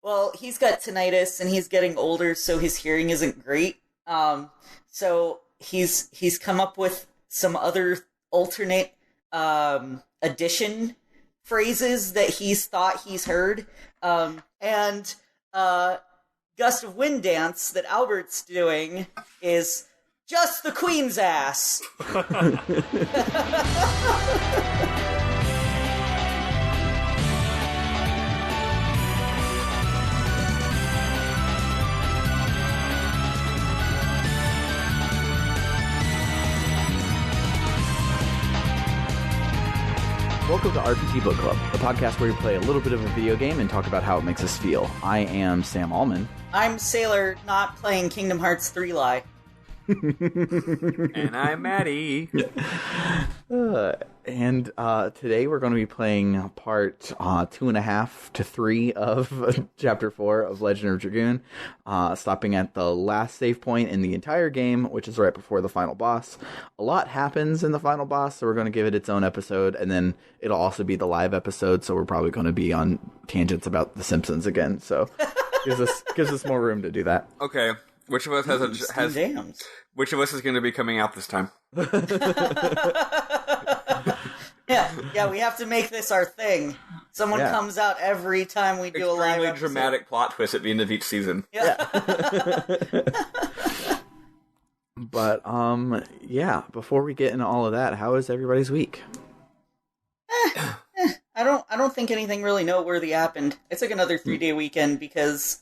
Well, he's got tinnitus and he's getting older, so his hearing isn't great. So he's come up with some other alternate addition phrases that he's thought he's heard. And Gust of Wind dance that Albert's doing is just the Queen's ass. Welcome to RPG Book Club, the podcast where we play a little bit of a video game and talk about how it makes us feel. I am Sam Allman. I'm Sailor, not playing Kingdom Hearts 3 Lie. And I'm Maddie. And today we're going to be playing part 2.5 to 3 of Chapter 4 of Legend of Dragoon, stopping at the last save point in the entire game, which is right before the final boss. A lot happens in the final boss, so we're going to give it its own episode, and then it'll also be the live episode, so we're probably going to be on tangents about The Simpsons again, so gives us more room to do that. Okay, which of us has which of us is going to be coming out this time? Yeah, we have to make this our thing. Someone comes out every time we do a live episode. Extremely dramatic plot twist at the end of each season. Yeah. But, before we get into all of that, how is everybody's week? I don't think anything really noteworthy happened. I took another 3-day weekend because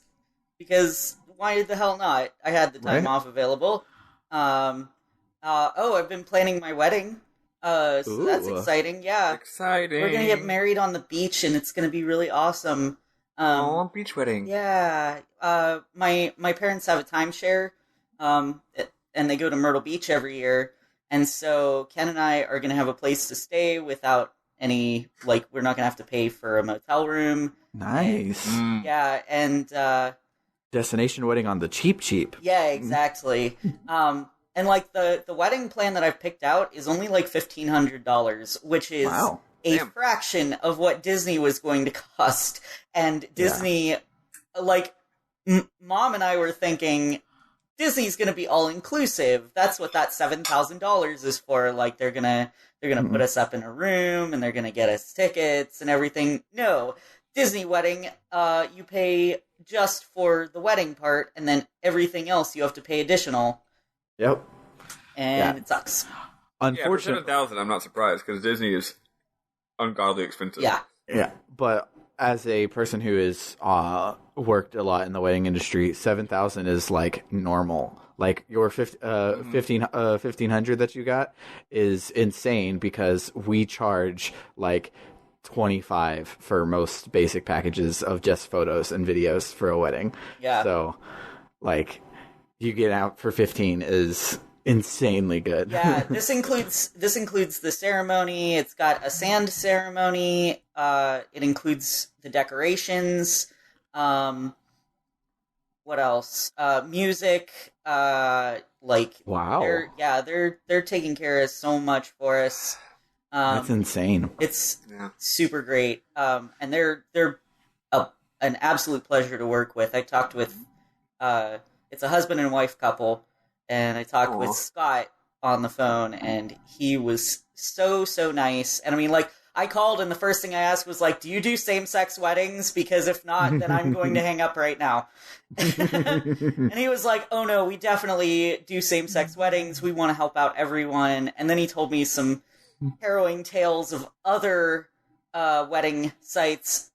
why the hell not? I had the time off available. I've been planning my wedding. So that's exciting. Yeah. Exciting. We're going to get married on the beach and it's going to be really awesome. Beach wedding. Yeah. My parents have a timeshare. And they go to Myrtle Beach every year. And so Ken and I are going to have a place to stay without any, we're not going to have to pay for a motel room. Nice. Yeah. And, destination wedding on the cheap. Yeah, exactly. And the wedding plan that I've picked out is only $1,500, which is a fraction of what Disney was going to cost. And Disney, Mom and I were thinking Disney's going to be all inclusive. That's what that $7,000 is for. They're gonna put us up in a room and they're gonna get us tickets and everything. No, Disney wedding, you pay just for the wedding part, and then everything else you have to pay additional. Yep. And it sucks. Unfortunately, for $7,000, I'm not surprised, because Disney is ungodly expensive. Yeah. Yeah, but as a person who has worked a lot in the wedding industry, 7,000 is normal. Your 1,500 that you got is insane because we charge 25 for most basic packages of just photos and videos for a wedding. Yeah. So, you get out for 15 is insanely good. Yeah, this includes the ceremony. It's got a sand ceremony. It includes the decorations. What else? Music. Wow. They're taking care of so much for us. That's insane. It's super great. And they're an absolute pleasure to work with. I talked with it's a husband and wife couple, and I talked with Scott on the phone, and he was so nice. And I called, and the first thing I asked was do you do same-sex weddings? Because if not, then I'm going to hang up right now. And he was like, oh no, we definitely do same-sex weddings. We want to help out everyone. And then he told me some harrowing tales of other wedding sites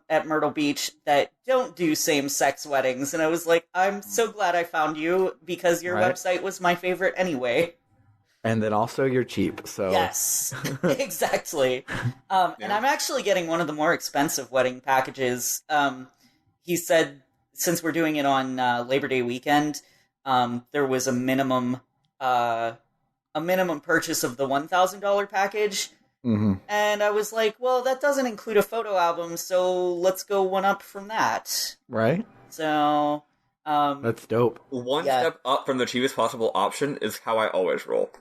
at Myrtle Beach that don't do same-sex weddings, and I was like, I'm so glad I found you, because your website was my favorite anyway. And then also you're cheap, so... Yes, exactly. And I'm actually getting one of the more expensive wedding packages. He said, since we're doing it on Labor Day weekend, there was a minimum purchase of the $1,000 package. Mm-hmm. And I was like, well, that doesn't include a photo album, so let's go one up from that. Right. So, that's dope. One step up from the cheapest possible option is how I always roll.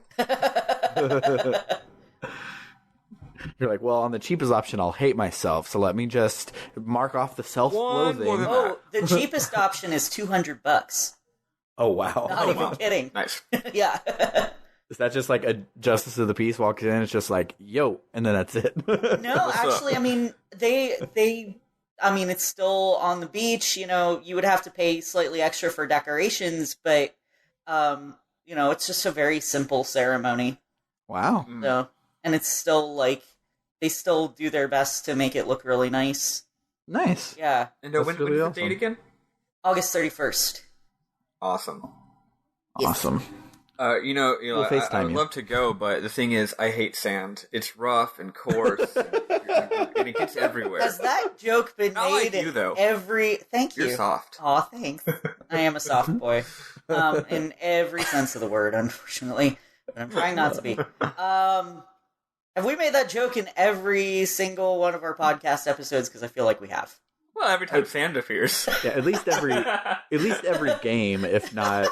You're like, well, on the cheapest option, I'll hate myself. So let me just mark off the self-loathing. Oh, the cheapest option is $200. Oh, wow. Not even kidding. Nice. Yeah. Is that just like a Justice of the Peace walks in? It's just like, yo, and then that's it. No, actually, I mean, it's still on the beach. You know, you would have to pay slightly extra for decorations, but, it's just a very simple ceremony. Wow. So, and it's still like, they still do their best to make it look really nice. Nice. Yeah. And when's the date again? August 31st. Awesome. Awesome. I FaceTime would love to go, but the thing is, I hate sand. It's rough and coarse, and it gets everywhere. Has that joke been Not made like you, though. Thank you. You're soft. Aw, thanks. I am a soft boy. In every sense of the word, unfortunately. But I'm trying not to be. Have we made that joke in every single one of our podcast episodes? Because I feel like we have. Well, every time sand appears. Yeah, at least every game, if not.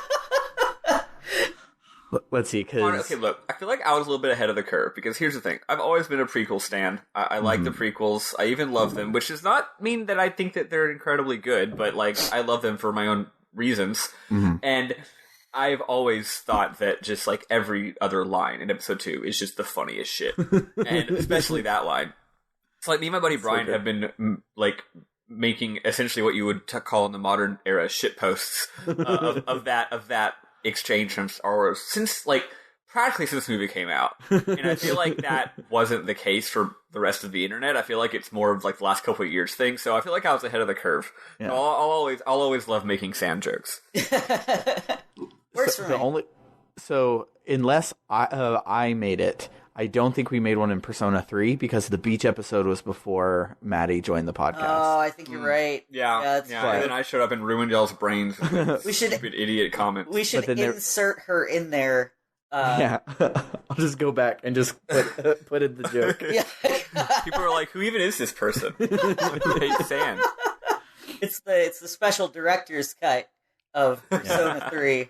Let's see, because... Okay, look, I feel like I was a little bit ahead of the curve, because here's the thing. I've always been a prequel stan. I like the prequels. I even love them, which does not mean that I think that they're incredibly good, but, like, I love them for my own reasons. Mm-hmm. And I've always thought that just, like, every other line in Episode 2 is just the funniest shit. And especially that line. It's like me and my buddy Brian have been, like... making essentially what you would call in the modern era shit posts of that exchange from Star Wars since practically since the movie came out, and I feel like that wasn't the case for the rest of the internet. I feel like it's more of like the last couple of years thing. So I feel like I was ahead of the curve. Yeah. So I'll always love making sand jokes. Works for me. So unless I made it. I don't think we made one in Persona 3 because the beach episode was before Maddie joined the podcast. Oh, I think you're right. Yeah. And then I showed up and ruined y'all's brains with stupid idiot comments. We should insert her in there. Yeah. I'll just go back and just put in the joke. Yeah. People are like, who even is this person? They hate sand. It's the special director's cut of Persona 3.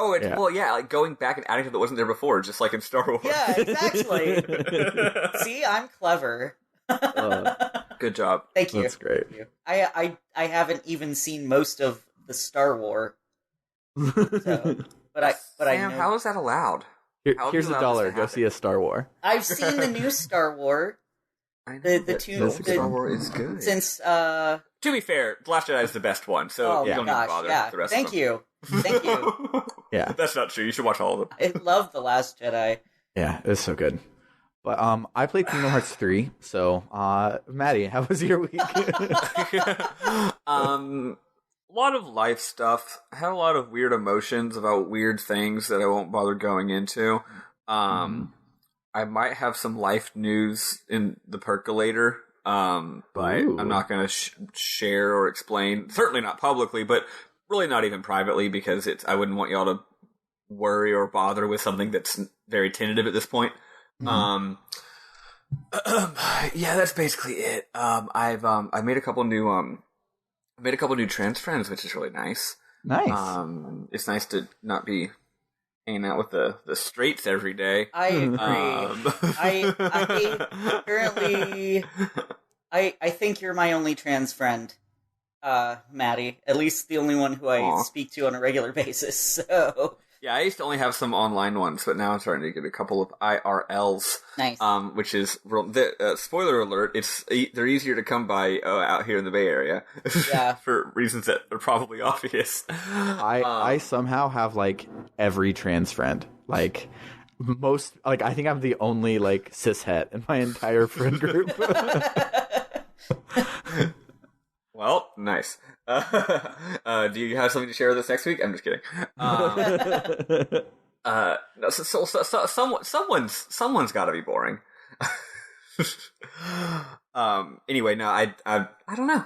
Oh, like going back and adding stuff that wasn't there before, just like in Star Wars. Yeah, exactly. See, I'm clever. Good job. Thank you. That's great. Thank you. I haven't even seen most of the Star Wars. So, but I know. How is that allowed? Here's $1. Go see a Star Wars. I've seen the new Star Wars. Star Wars is good. Since to be fair, The Last Jedi is the best one, so you don't need to bother with the rest of them. Thank you. Yeah. That's not true. You should watch all of them. I love The Last Jedi. Yeah, it's so good. But I played Kingdom Hearts 3, so Maddie, how was your week? A lot of life stuff. I had a lot of weird emotions about weird things that I won't bother going into. I might have some life news in the percolator, but I'm not going to share or explain. Certainly not publicly, but really not even privately, because I wouldn't want y'all to worry or bother with something that's very tentative at this point. Yeah, that's basically it. I made a couple new trans friends, which is really nice. Nice. It's nice to not be hanging out with the straights every day. I agree. I currently I think you're my only trans friend. Maddie, at least the only one who I speak to on a regular basis. So yeah, I used to only have some online ones, but now I'm starting to get a couple of IRLs. Nice. Which is spoiler alert. They're easier to come by out here in the Bay Area. Yeah. For reasons that are probably obvious. I somehow have like every trans friend. Like most, like I think I'm the only like cishet in my entire friend group. Well, nice. Do you have something to share with us next week? I'm just kidding. No, someone's got to be boring. Anyway, no, I don't know.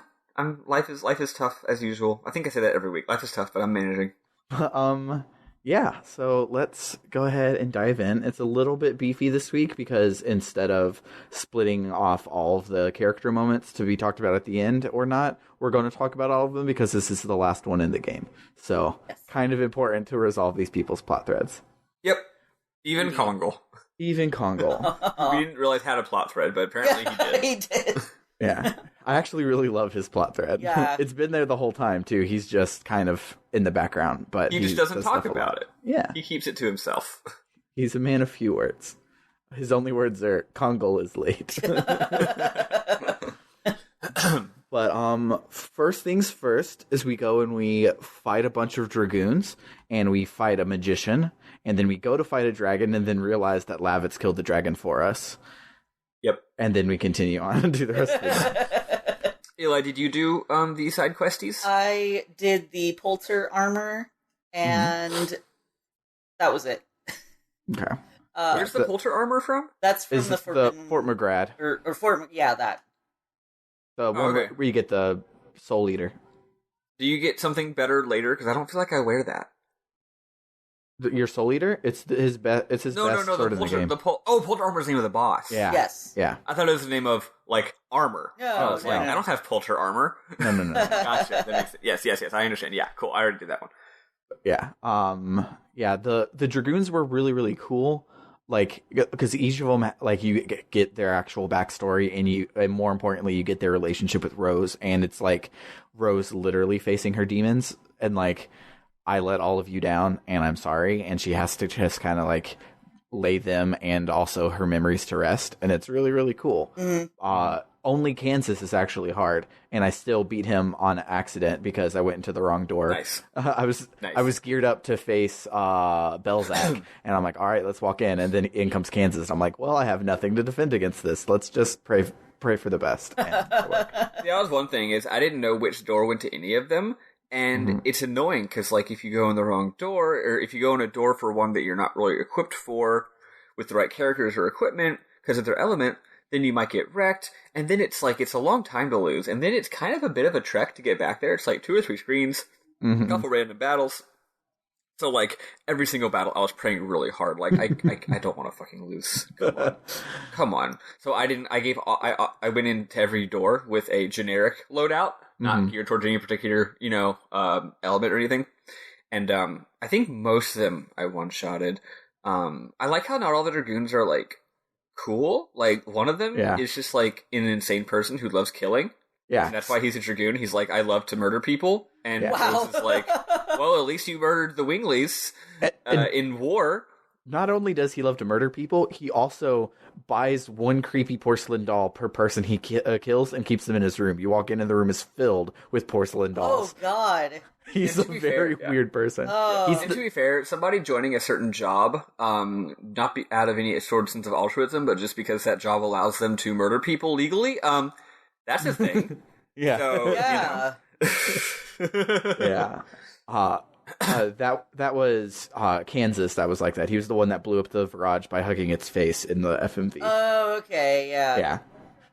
Life is tough as usual. I think I say that every week. Life is tough, but I'm managing. Yeah, so let's go ahead and dive in. It's a little bit beefy this week because instead of splitting off all of the character moments to be talked about at the end or not, we're going to talk about all of them because this is the last one in the game. So kind of important to resolve these people's plot threads. Yep. Even Kongal. Even Kongol. We didn't realize had a plot thread, but apparently he did. He did. Yeah. I actually really love his plot thread. Yeah. It's been there the whole time, too. He's just kind of in the background, but He just doesn't does talk stuff a about lot. it. Yeah. He keeps it to himself. He's a man of few words. His only words are, Kongol is late. But first things first is we go and we fight a bunch of Dragoons, and we fight a magician, and then we go to fight a dragon, and then realize that Lavitz killed the dragon for us. Yep. And then we continue on to the rest of the Eli, did you do the side questies? I did the Polter armor, and that was it. Okay. Where's the Polter armor from? That's from Is the this Forbidden... the Fort McGrad? Or Fort... Yeah, that. The one okay. where you get the Soul Eater. Do you get something better later? Because I don't feel like I wear that. Your Soul Eater? It's his best. It's his best No. sword in the game. Polter armor is the name of the boss. Yeah. Yes. Yeah. I thought it was the name of like armor. No, I was like, no. I don't have Polter armor. No. Gotcha. That makes it. Yes. I understand. Yeah, cool. I already did that one. Yeah. Yeah. The Dragoons were really, really cool. Like, because each of them, like, you get their actual backstory, and more importantly, you get their relationship with Rose, and it's like Rose literally facing her demons, and like, I let all of you down, and I'm sorry, and she has to just kind of like lay them and also her memories to rest, and it's really, really cool. Mm-hmm. Only Kansas is actually hard, and I still beat him on accident because I went into the wrong door. Nice. I was geared up to face Belzac, and I'm like, all right, let's walk in, and then in comes Kansas. I'm like, well, I have nothing to defend against this. Let's just pray for the best. And it worked. See, that was one thing, is I didn't know which door went to any of them, and it's annoying, because like if you go in the wrong door, or if you go in a door for one that you're not really equipped for, with the right characters or equipment, because of their element, then you might get wrecked, and then it's like, it's a long time to lose, and then it's kind of a bit of a trek to get back there. It's like 2 or 3 screens, a couple random battles. So like, every single battle, I was praying really hard, like, I don't want to fucking lose. Come on. So I went into every door with a generic loadout, not geared towards any particular, element or anything. And I think most of them I one-shotted. I like how not all the Dragoons are like cool. Like, one of them is just like an insane person who loves killing. Yeah. And that's why he's a Dragoon. He's like, I love to murder people. And Wow. Rose is like, well, at least you murdered the Winglies in war. Not only does he love to murder people, he also buys one creepy porcelain doll per person he kills and keeps them in his room. You walk in and the room is filled with porcelain dolls. Oh, God. He's a very weird person. Oh. And to be fair, somebody joining a certain job, not be out of any sort of sense of altruism, but just because that job allows them to murder people legally, that's a thing. Yeah. So, Yeah. Yeah. That was Kansas that was like that. He was the one that blew up the garage by hugging its face in the FMV. Oh, okay, yeah. Yeah.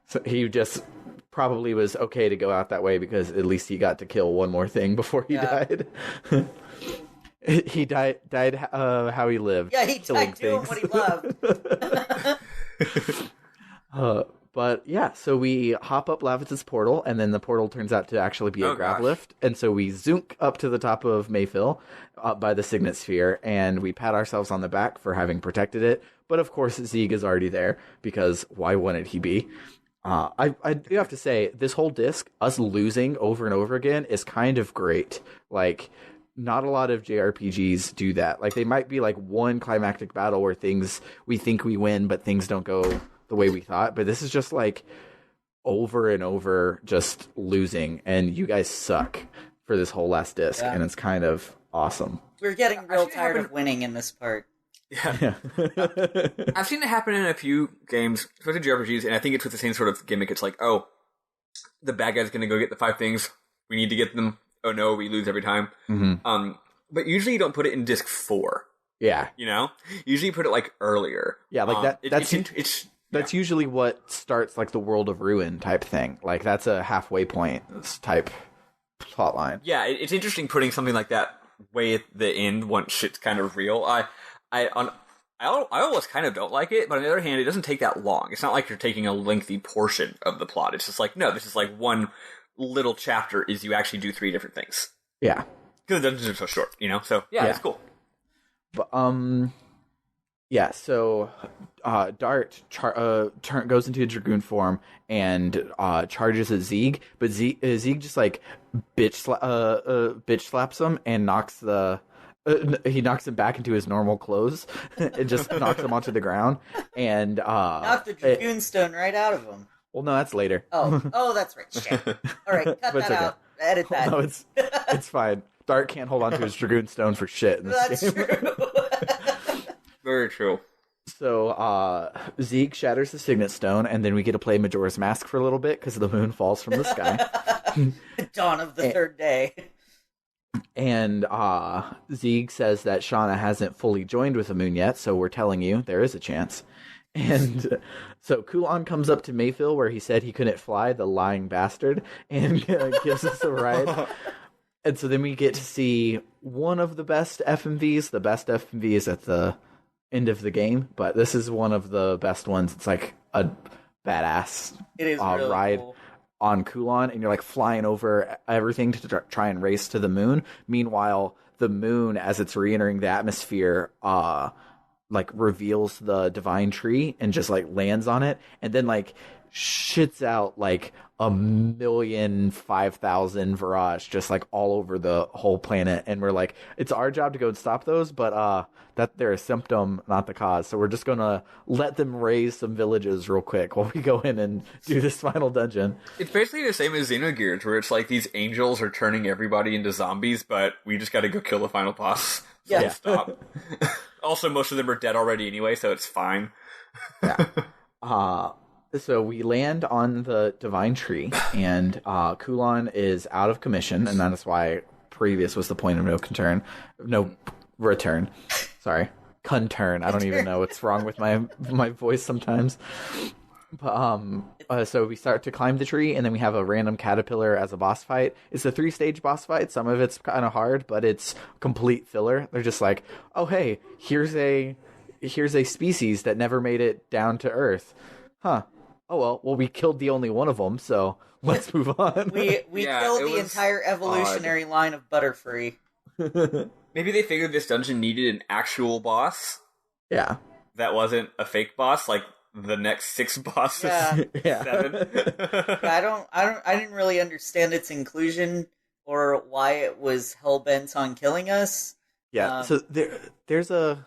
So he just probably was okay to go out that way because at least he got to kill one more thing before he died. He died how he lived. Yeah, he killing died doing things. what he loved. But yeah, so we hop up Lavitz's portal, and then the portal turns out to actually be a grav lift, and so we zounk up to the top of Mayfill, up by the Signet Sphere, and we pat ourselves on the back for having protected it. But of course, Zieg is already there, because why wouldn't he be? I do have to say, this whole disc, us losing over and over again, is kind of great. Like, not a lot of JRPGs do that. Like, they might be like one climactic battle where we think we win, but things don't go the way we thought. But this is just like over and over just losing, and you guys suck for this whole last disc, and it's kind of awesome. We're getting real tired of winning in this part. Yeah. I've seen it happen in a few games, especially JRPGs, and I think it's with the same sort of gimmick. It's like, oh, the bad guy's going to go get the 5 things. We need to get them. Oh no, we lose every time. But usually you don't put it in disc 4. Yeah. Usually you put it like earlier. Yeah, like that. That's Yeah. usually what starts like the World of Ruin type thing. Like that's a halfway point type plot line. Yeah, it's interesting putting something like that way at the end once shit's kind of real. I almost kind of don't like it, but on the other hand, it doesn't take that long. It's not like you're taking a lengthy portion of the plot. It's just like, no, this is like one little chapter is you actually do 3 different things. Yeah. Because the dungeons are so short, So, yeah, it's cool. But, Yeah, so Dart goes into a Dragoon form and charges at Zieg, but Zieg just like bitch slaps him and he knocks him back into his normal clothes. It just knocks him onto the ground and knocked the Dragoon stone right out of him. Well, no, that's later. Oh, that's right. Shit. All right, cut that out. Edit that. No, it's fine. Dart can't hold on to his Dragoon stone for shit in this game. That's true. Very true. So Zeke shatters the Signet Stone, and then we get to play Majora's Mask for a little bit because the moon falls from the sky. Dawn of the third day. And Zieg says that Shauna hasn't fully joined with the moon yet, so we're telling you there is a chance. And so Kulan comes up to Mayfield where he said he couldn't fly, the lying bastard, and gives us a ride. And so then we get to see one of the best FMVs. The best FMV is at the end of the game, but this is one of the best ones. It's like a badass really ride cool. On Kulan, and you're like flying over everything to try and race to the moon. Meanwhile, the moon, as it's re-entering the atmosphere, like reveals the divine tree and just like lands on it, and then like shits out like 1,005,000 Virage just like all over the whole planet. And we're like, it's our job to go and stop those, but that they're a symptom, not the cause. So we're just gonna let them raise some villages real quick while we go in and do this final dungeon. It's basically the same as Xenogears, where it's like these angels are turning everybody into zombies, but we just gotta go kill the final boss. So Yeah. Stop. Also, most of them are dead already anyway, so it's fine. Yeah. So we land on the divine tree, and Kulan is out of commission, and that is why previous was the point of no return. Sorry, conturn. I don't even know what's wrong with my voice sometimes. But so we start to climb the tree, and then we have a random caterpillar as a boss fight. It's a 3-stage boss fight. Some of it's kind of hard, but it's complete filler. They're just like, oh hey, here's a species that never made it down to Earth. Huh. Oh well, we killed the only one of them, so let's move on. We killed the entire evolutionary line of Butterfree. Maybe they figured this dungeon needed an actual boss. Yeah. That wasn't a fake boss, like the next 6 bosses. Yeah. 7. I didn't really understand its inclusion or why it was hell-bent on killing us. Yeah. So there's a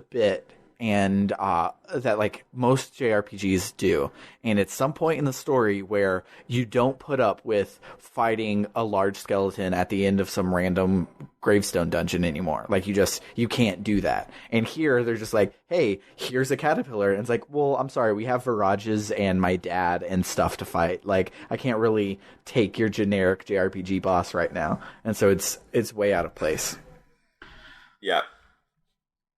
bit and that like most JRPGs do, and it's some point in the story where you don't put up with fighting a large skeleton at the end of some random gravestone dungeon anymore. Like you can't do that. And here they're just like, hey, here's a caterpillar, and it's like, well, I'm sorry, we have Virages and my dad and stuff to fight. Like I can't really take your generic JRPG boss right now, and so it's way out of place. Yeah.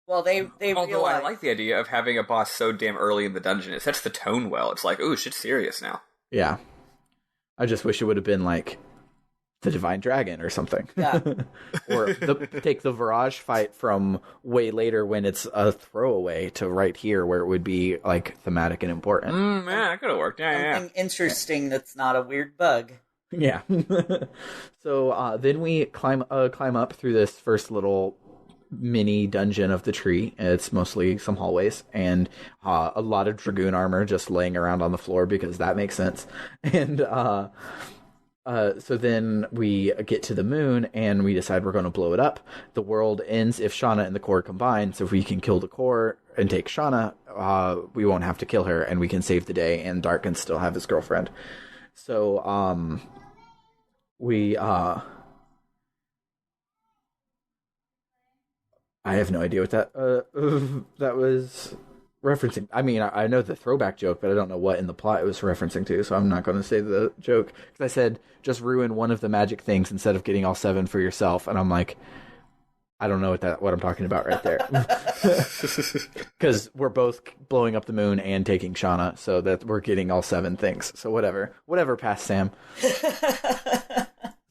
Well, they Although realized... I like the idea of having a boss so damn early in the dungeon. It sets the tone well. It's like, ooh, shit's serious now. Yeah. I just wish it would have been like the Divine Dragon or something. Yeah. Or take the Virage fight from way later when it's a throwaway to right here where it would be like thematic and important. Yeah, that could have worked. Something interesting that's not a weird bug. Yeah. So then we climb up through this first little mini dungeon of the tree. It's mostly some hallways and a lot of Dragoon armor just laying around on the floor because that makes sense. And so then we get to the moon and we decide we're going to blow it up. The world ends if Shauna and the core combine. So if we can kill the core and take Shauna, we won't have to kill her and we can save the day, and Dark can still have his girlfriend. So we I have no idea what that was referencing. I mean, I know the throwback joke, but I don't know what in the plot it was referencing to, so I'm not going to say the joke. Because I said, just ruin one of the magic things instead of getting all 7 for yourself. And I'm like, I don't know what I'm talking about right there. Because we're both blowing up the moon and taking Shauna, so that we're getting all 7 things. So whatever, past Sam.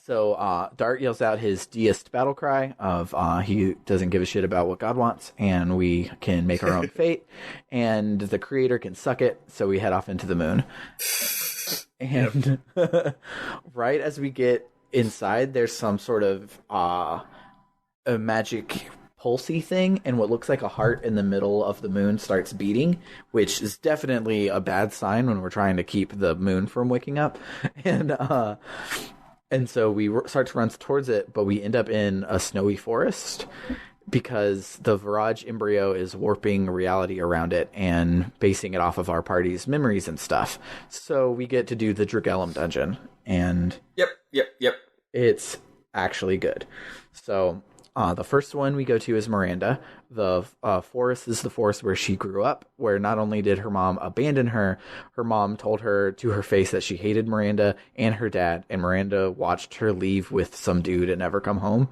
So Dart yells out his deist battle cry of he doesn't give a shit about what God wants, and we can make our own fate, and the creator can suck it, so we head off into the moon. And right as we get inside, there's some sort of a magic pulsy thing, and what looks like a heart in the middle of the moon starts beating, which is definitely a bad sign when we're trying to keep the moon from waking up. And so we start to run towards it, but we end up in a snowy forest because the Virage embryo is warping reality around it and basing it off of our party's memories and stuff. So we get to do the Dragoon dungeon, and Yep. it's actually good. So the first one we go to is Miranda. The forest is the forest where she grew up, where not only did her mom abandon her, her mom told her to her face that she hated Miranda and her dad, and Miranda watched her leave with some dude and never come home.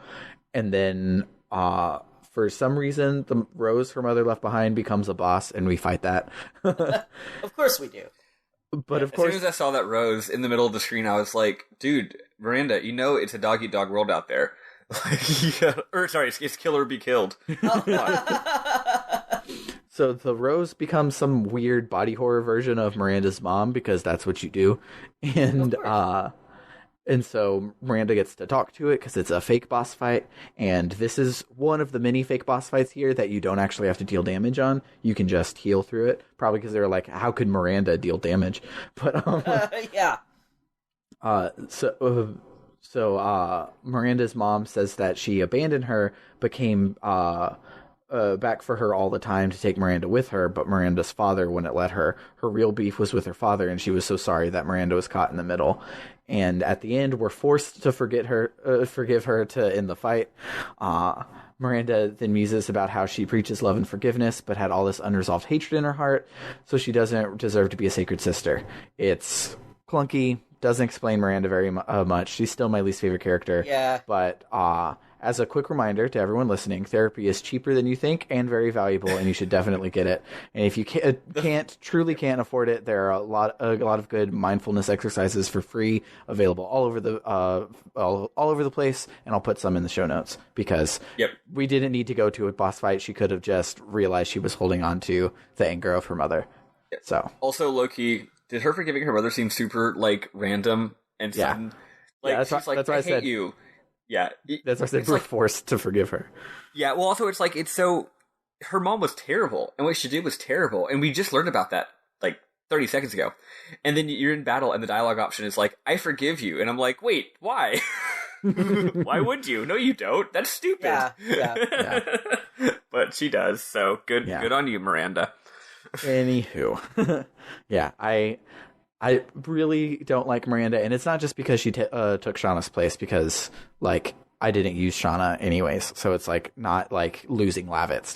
And then for some reason, the Rose her mother left behind becomes a boss, and we fight that. Of course we do. But of course, as soon as I saw that Rose in the middle of the screen, I was like, dude, Miranda, you know it's a dog-eat-dog world out there. It's kill or be killed. So the Rose becomes some weird body horror version of Miranda's mom, because that's what you do. And so Miranda gets to talk to it because it's a fake boss fight. And this is one of the many fake boss fights here that you don't actually have to deal damage on. You can just heal through it. Probably because they're like, how could Miranda deal damage? But yeah. So Miranda's mom says that she abandoned her, but came back for her all the time to take Miranda with her, but Miranda's father wouldn't let her. Her real beef was with her father, and she was so sorry that Miranda was caught in the middle. And at the end, we're forced to forgive her to end the fight. Miranda then muses about how she preaches love and forgiveness, but had all this unresolved hatred in her heart, so she doesn't deserve to be a sacred sister. It's clunky. Doesn't explain Miranda very much. She's still my least favorite character. Yeah. But as a quick reminder to everyone listening, therapy is cheaper than you think and very valuable, and you should definitely get it. And if you truly can't afford it, there are a lot of good mindfulness exercises for free available all over the place. And I'll put some in the show notes because we didn't need to go to a boss fight. She could have just realized she was holding on to the anger of her mother. Yep. So also low-key, did her forgiving her mother seem super like random and sudden? Like she's like, I hate you. Yeah, that's why I said we're forced to forgive her. Yeah, well, also it's so her mom was terrible, and what she did was terrible, and we just learned about that like 30 seconds ago. And then you're in battle, and the dialogue option is like, "I forgive you," and I'm like, "Wait, why? Why would you? No, you don't. That's stupid." Yeah. But she does. So good on you, Miranda. Anywho, yeah, I really don't like Miranda, and it's not just because she took Shauna's place, because like I didn't use Shauna anyways, so it's like not like losing Lavitz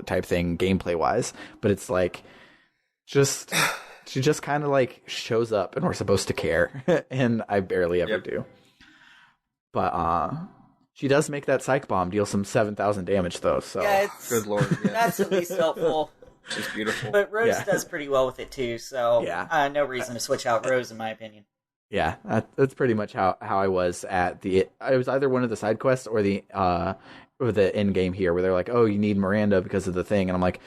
type thing gameplay wise, but it's like she just kind of like shows up and we're supposed to care, and I barely ever do. But she does make that psych bomb deal some 7,000 damage though, so good lord, that's at least helpful. She's beautiful. But Rose does pretty well with it too, so no reason to switch out Rose, in my opinion. Yeah, that's pretty much how I was at it was either one of the side quests or the end game here, where they're like, oh, you need Miranda because of the thing, and I'm like,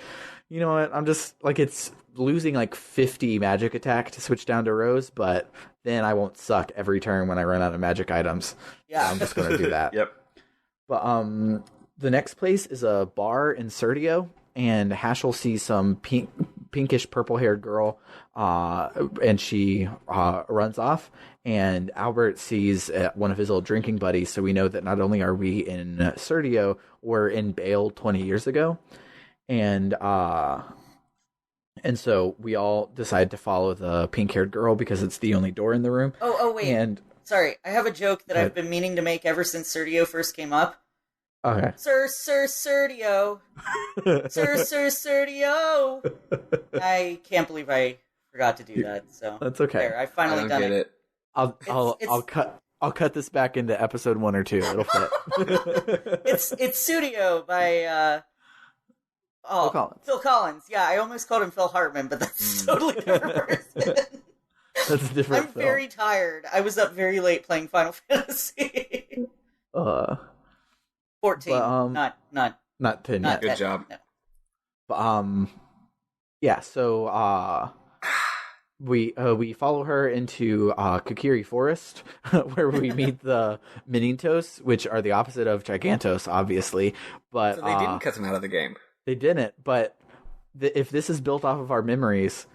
you know what, I'm just like, it's losing like 50 magic attack to switch down to Rose, but then I won't suck every turn when I run out of magic items. Yeah, so I'm just gonna do that. Yep. But the next place is a bar in Serdio. And Hashel sees some pinkish purple-haired girl, and she runs off. And Albert sees one of his old drinking buddies, so we know that not only are we in Serdio, we're in Bale 20 years ago. And so we all decide to follow the pink-haired girl because it's the only door in the room. Oh, wait. Sorry, I have a joke that I've been meaning to make ever since Serdio first came up. Okay. Sir Serdio. Sir Serdio. I can't believe I forgot to do that. So that's okay. There, I finally done it. I'll cut this back into episode 1 or 2. It'll fit. It's Studio by Phil Collins. Phil Collins. Yeah, I almost called him Phil Hartman, but that's totally different person. That's a different. I'm very tired. I was up very late playing Final Fantasy. 14, but, not 10 yet. Good job. No. But, yeah, so, we follow her into Kokiri Forest, where we meet the Minitos, which are the opposite of Gigantos, obviously. But So they didn't cut them out of the game. They didn't. But if this is built off of our memories,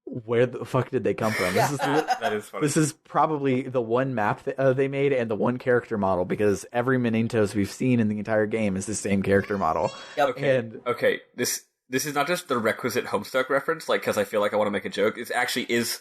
where the fuck did they come from? That is funny. This is probably the one map they made and the one character model, because every Minitos we've seen in the entire game is the same character model. Yep. Okay. This is not just the requisite Homestuck reference, like, because I feel like I want to make a joke. It actually is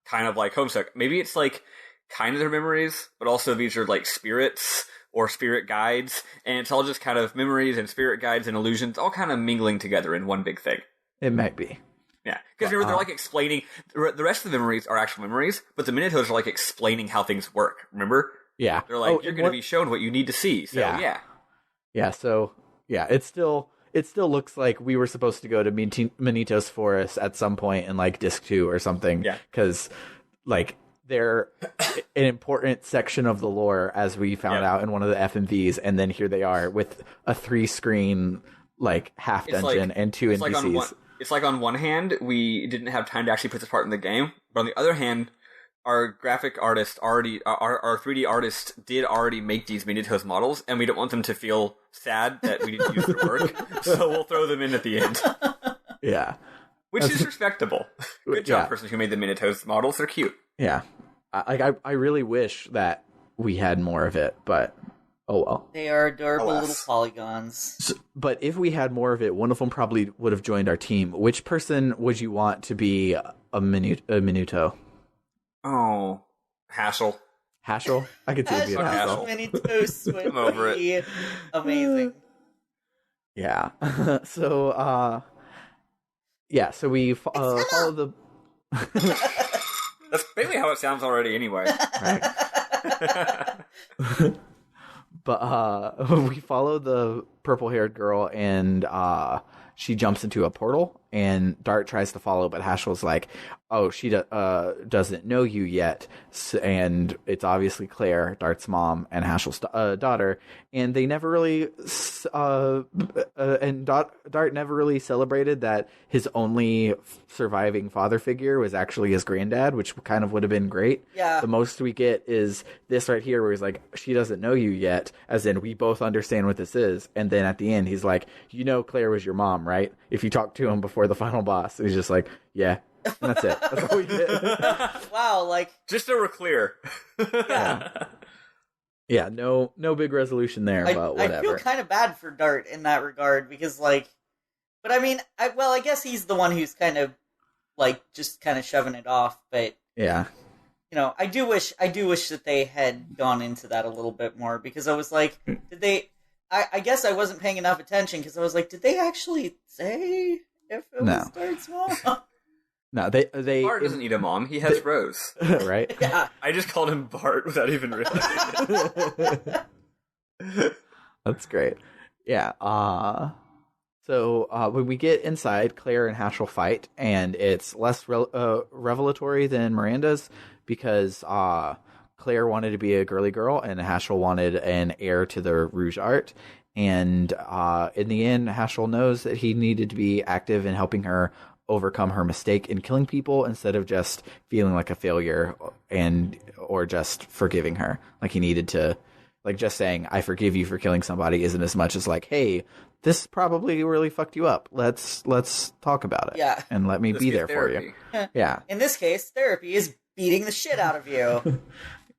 kind of like Homestuck. Maybe it's like kind of their memories, but also these are like spirits or spirit guides, and it's all just kind of memories and spirit guides and illusions all kind of mingling together in one big thing. It might be. Yeah, because remember, they're like explaining, the rest of the memories are actual memories, but the Minitos are like explaining how things work, remember? Yeah. They're like, you're going to be shown what you need to see, so Yeah, so, yeah, it still looks like we were supposed to go to Minitos Forest at some point in, like, Disc 2 or something. Yeah. Because, like, they're an important section of the lore, as we found out in one of the FMVs, and then here they are with a 3-screen, like, half dungeon and 2 NPCs. It's like on one hand, we didn't have time to actually put this part in the game, but on the other hand, our graphic artist already, our 3D artist did already make these Minitos models, and we don't want them to feel sad that we didn't use their work, so we'll throw them in at the end. Yeah. Which is respectable. Good job, person who made the Minitos models. They're cute. Yeah. I really wish that we had more of it, but oh well. They are adorable little polygons. So, but if we had more of it, one of them probably would have joined our team. Which person would you want to be a Minuto? Oh, Haschel. Haschel? I could see it being Haschel. Minitos would I'm over be amazing. Yeah. So, so we follow the... That's basically how it sounds already anyway. Right. But we follow the purple-haired girl, and she jumps into a portal, and Dart tries to follow, but Haschel's like, oh, she doesn't know you yet, and it's obviously Claire, Dart's mom, and Haschel's daughter, and they never really, Dart never really celebrated that his only surviving father figure was actually his granddad, which kind of would have been great. Yeah. The most we get is this right here, where he's like, she doesn't know you yet, as in we both understand what this is, and then at the end, he's like, you know Claire was your mom, right? If you talked to him before the final boss, he's just like, yeah. And that's it. That's all we did. Wow, like... Just so we're clear. Yeah, no big resolution there, but whatever. I feel kind of bad for Dart in that regard, because, like... But, I mean, I guess he's the one who's kind of, like, just kind of shoving it off, but... Yeah. You know, I do wish that they had gone into that a little bit more, because I was like, did they... I guess I wasn't paying enough attention, because I was like, did they actually say if it was Dart's mom? No, they Bart doesn't need a mom. He has Rose. Right? Yeah. I just called him Bart without even realizing it. That's great. Yeah. So when we get inside, Claire and Haschel fight, and it's less revelatory than Miranda's, because Claire wanted to be a girly girl, and Haschel wanted an heir to the Rouge art. And in the end, Haschel knows that he needed to be active in helping her overcome her mistake in killing people, instead of just feeling like a failure or just forgiving her. Like, he needed to, like, just saying, I forgive you for killing somebody isn't as much as like, hey, this probably really fucked you up. Let's talk about it. Yeah. And let me be there therapy. for you. Yeah. In this case, therapy is beating the shit out of you.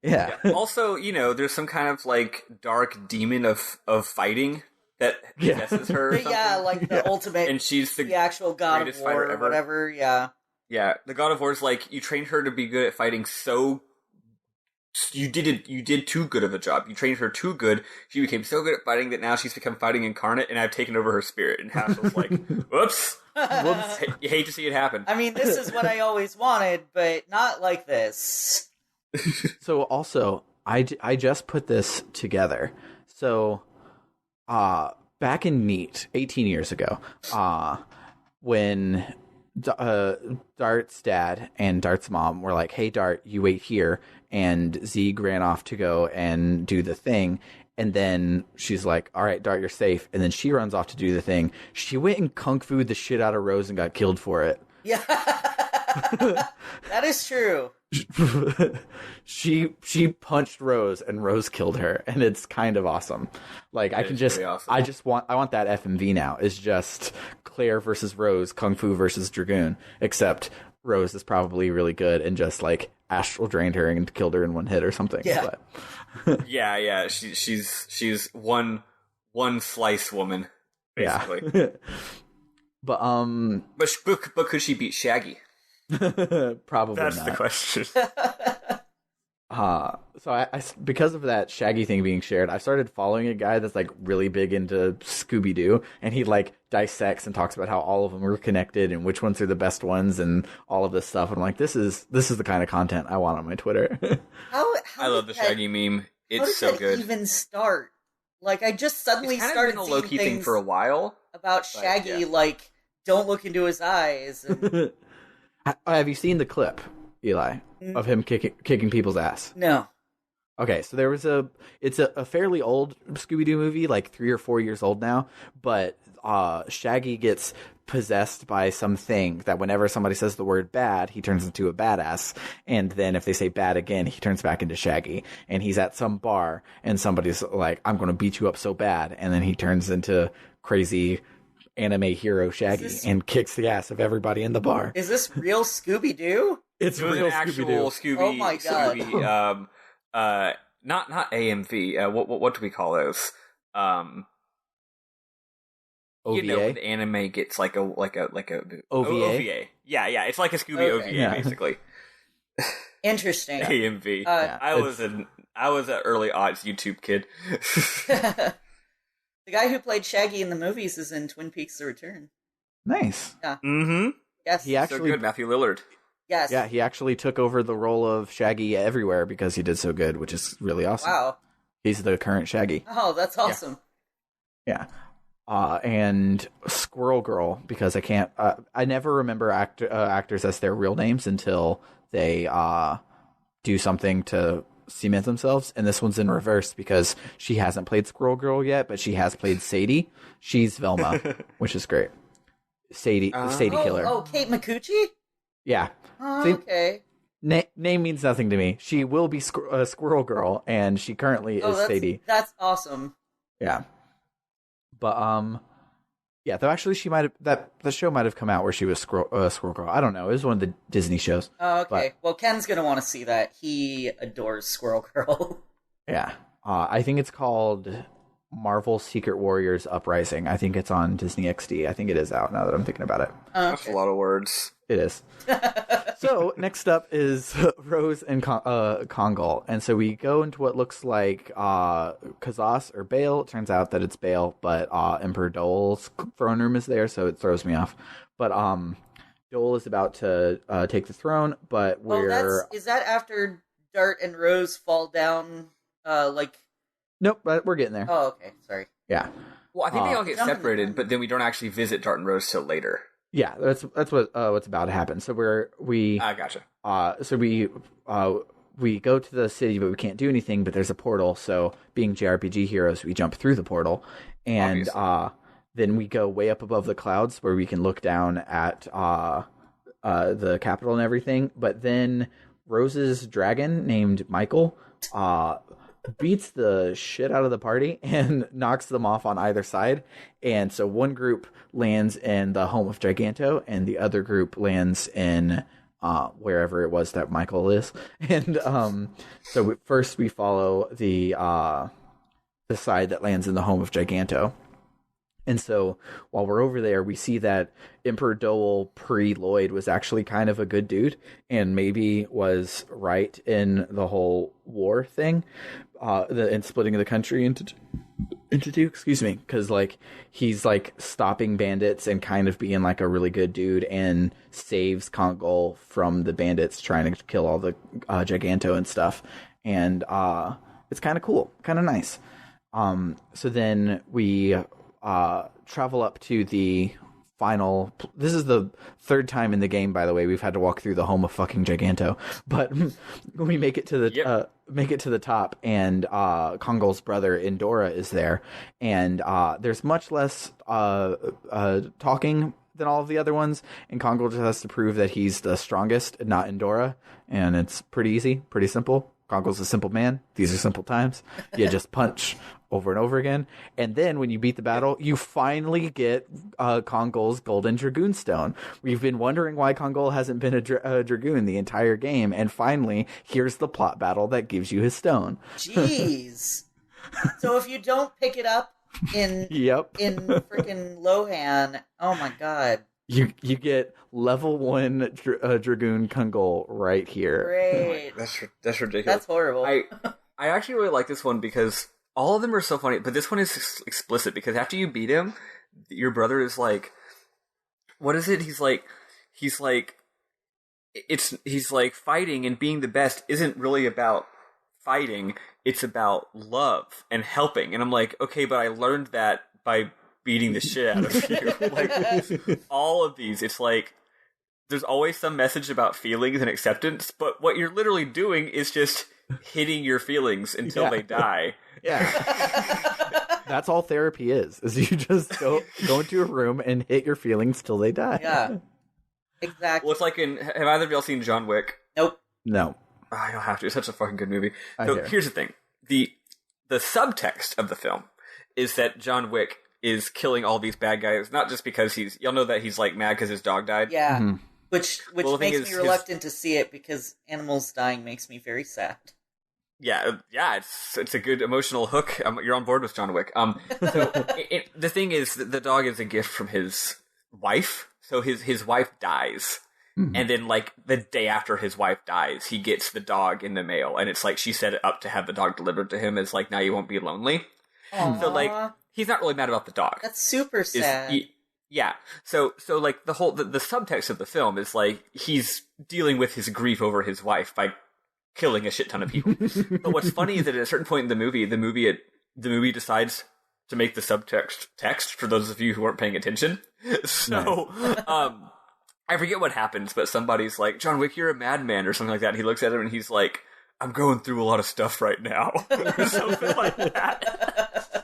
Yeah. Also, you know, there's some kind of, like, dark demon of fighting that possesses her or something. Yeah, like the ultimate, and she's the actual god of greatest war fighter or ever. whatever, yeah. Yeah, the God of War is like, you trained her to be good at fighting, so you did too good of a job. You trained her too good. She became so good at fighting that now she's become fighting incarnate, and I've taken over her spirit. And Hassel's like, whoops. You hate to see it happen. I mean, this is what I always wanted, but not like this. So also, I just put this together. So, back in Neat, 18 years ago, when Dart's dad and Dart's mom were like, hey, Dart, you wait here. And Zieg ran off to go and do the thing. And then she's like, all right, Dart, you're safe. And then she runs off to do the thing. She went and kung fu'd the shit out of Rose and got killed for it. Yeah. That is true. She punched Rose and Rose killed her, and it's kind of awesome. Like I want that FMV now. It's just Claire versus Rose, Kung Fu versus Dragoon, except Rose is probably really good and just like astral drained her and killed her in one hit or something. Yeah. But yeah. She's one slice woman, basically. Yeah. But could she beat Shaggy? Probably That's not. the question. So I because of that Shaggy thing being shared, I started following a guy that's like really big into Scooby-Doo, and he like dissects and talks about how all of them are connected and which ones are the best ones and all of this stuff. And I'm like, this is the kind of content I want on my Twitter. How I love the Shaggy meme. It's so good. How did that even start? Like, I just suddenly It's kind started of been a seeing low-key things thing for a while about Shaggy, like, don't look into his eyes. And... Have you seen the clip, Eli, of him kicking people's ass? No. Okay, so it's a fairly old Scooby-Doo movie, like 3 or 4 years old now, but Shaggy gets possessed by something that whenever somebody says the word bad, he turns into a badass, and then if they say bad again, he turns back into Shaggy, and he's at some bar, and somebody's like, I'm going to beat you up so bad, and then he turns into crazy anime hero Shaggy and kicks the ass of everybody in the bar. Is this real Scooby-Doo? It's real an actual Scooby. Oh my god! Scooby, not AMV. What do we call those? OVA? You know, when the anime gets like a OVA? OVA. Yeah, it's like a Scooby OVA basically. Interesting. AMV. I was an early aughts YouTube kid. The guy who played Shaggy in the movies is in Twin Peaks: The Return. Nice. Yeah. Mm-hmm. Yes. He actually, so good, Matthew Lillard. Yes. Yeah, he actually took over the role of Shaggy everywhere because he did so good, which is really awesome. Wow. He's the current Shaggy. Oh, that's awesome. Yeah. And Squirrel Girl, because I never remember actors as their real names until they do something to cement themselves, and this one's in reverse because she hasn't played Squirrel Girl yet, but she has played Sadie. She's Velma, which is great. Sadie Killer. Oh, Kate Micucci? Yeah. Oh, See, okay. Name means nothing to me. She will be Squirrel Girl, and she currently is Sadie. That's awesome. Yeah. But yeah. Though actually, the show might have come out where she was Squirrel Girl. I don't know. It was one of the Disney shows. Oh, okay. Well, Ken's gonna want to see that. He adores Squirrel Girl. Yeah. I think it's called Marvel Secret Warriors Uprising. I think it's on Disney XD. I think it is out now that I'm thinking about it. Okay. That's a lot of words. It is. So next up is Rose and Kongol. And so we go into what looks like Kazas or Bale. It turns out that it's Bale, but Emperor Dole's throne room is there, so it throws me off. But Dole is about to take the throne, but is that after Dart and Rose fall down, Nope, but we're getting there. Oh, okay. Sorry. Yeah. Well, I think they all get separated, but then we don't actually visit Dart and Rose till later. Yeah, that's what's about to happen. So I gotcha. So we go to the city, but we can't do anything. But there's a portal. So being JRPG heroes, we jump through the portal, and then we go way up above the clouds where we can look down at the capital and everything. But then Rose's dragon named Michael beats the shit out of the party and knocks them off on either side. And so one group lands in the home of Giganto, and the other group lands in wherever it was that Michael is. And so first we follow the side that lands in the home of Giganto. And so while we're over there, we see that Emperor Dole pre-Lloyd was actually kind of a good dude and maybe was right in the whole war thing, and splitting the country into two, excuse me, because like he's like stopping bandits and kind of being like a really good dude and saves Kongol from the bandits trying to kill all the Giganto and stuff. And it's kind of cool, kind of nice. So then we travel up to the final. This is the third time in the game, by the way, we've had to walk through the home of fucking Giganto, but we make it to the top, and Kongol's brother Indora is there, and there's much less talking than all of the other ones, and Kongol just has to prove that he's the strongest, not Endora, and it's pretty easy, pretty simple. Kongol's a simple man. These are simple times. You just punch over and over again. And then when you beat the battle, you finally get Kongol's Golden Dragoon Stone. We've been wondering why Kongol hasn't been a Dragoon the entire game, and finally, here's the plot battle that gives you his stone. Jeez. So if you don't pick it up in freaking Lohan, oh my god. You get level 1 Dragoon Kongol right here. Great. That's ridiculous. That's horrible. I actually really like this one because all of them are so funny, but this one is explicit because after you beat him, your brother is like, what is it? He's like fighting and being the best isn't really about fighting. It's about love and helping. And I'm like, okay, but I learned that by beating the shit out of you. Like, all of these, it's like, there's always some message about feelings and acceptance, but what you're literally doing is just hitting your feelings until they die. Yeah. That's all therapy is you just go into a room and hit your feelings till they die. Yeah. Exactly. Well, it's like have either of y'all seen John Wick? Nope. No. I don't have to. It's such a fucking good movie. So here's the thing. The subtext of the film is that John Wick is killing all these bad guys, not just because y'all know that he's like mad because his dog died. Yeah. Mm-hmm. Which makes me reluctant to see it because animals dying makes me very sad. Yeah, it's a good emotional hook. You're on board with John Wick. So the thing is, the dog is a gift from his wife. So his wife dies, and then like the day after his wife dies, he gets the dog in the mail, and it's like she set it up to have the dog delivered to him as like now you won't be lonely. Aww. So like he's not really mad about the dog. That's super sad. Yeah. So like the whole the subtext of the film is like he's dealing with his grief over his wife by killing a shit ton of people. But what's funny is that at a certain point in the movie decides to make the subtext text for those of you who weren't paying attention. So I forget what happens, but somebody's like, John Wick, you're a madman or something like that. And he looks at him and he's like, I'm going through a lot of stuff right now. Or something like that.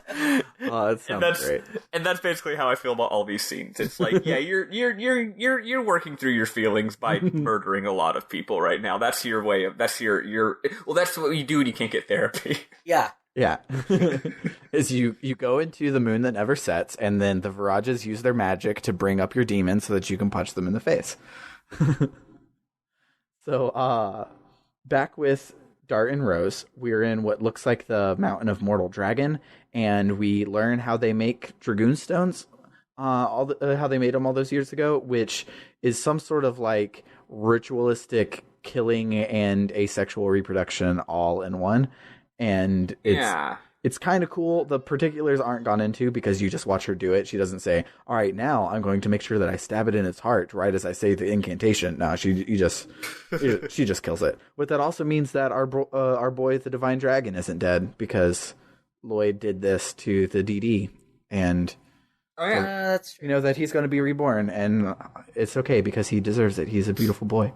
Oh, that sounds great. And that's basically how I feel about all these scenes. It's like, yeah, you're working through your feelings by murdering a lot of people right now. That's your way of that's what you do when you can't get therapy. Yeah. Yeah. Is you go into the moon that never sets, and then the Virages use their magic to bring up your demons so that you can punch them in the face. So, back with Dart and Rose, we're in what looks like the Mountain of Mortal Dragon, and we learn how they make Dragoon Stones, how they made them all those years ago, which is some sort of like ritualistic killing and asexual reproduction all in one. And it's kind of cool. The particulars aren't gone into because you just watch her do it. She doesn't say, all right, now I'm going to make sure that I stab it in its heart right as I say the incantation. No, she just kills it. What that also means that our boy, the Divine Dragon, isn't dead because Lloyd did this to the DD. And that's true. You know that he's going to be reborn, and it's okay because he deserves it. He's a beautiful boy.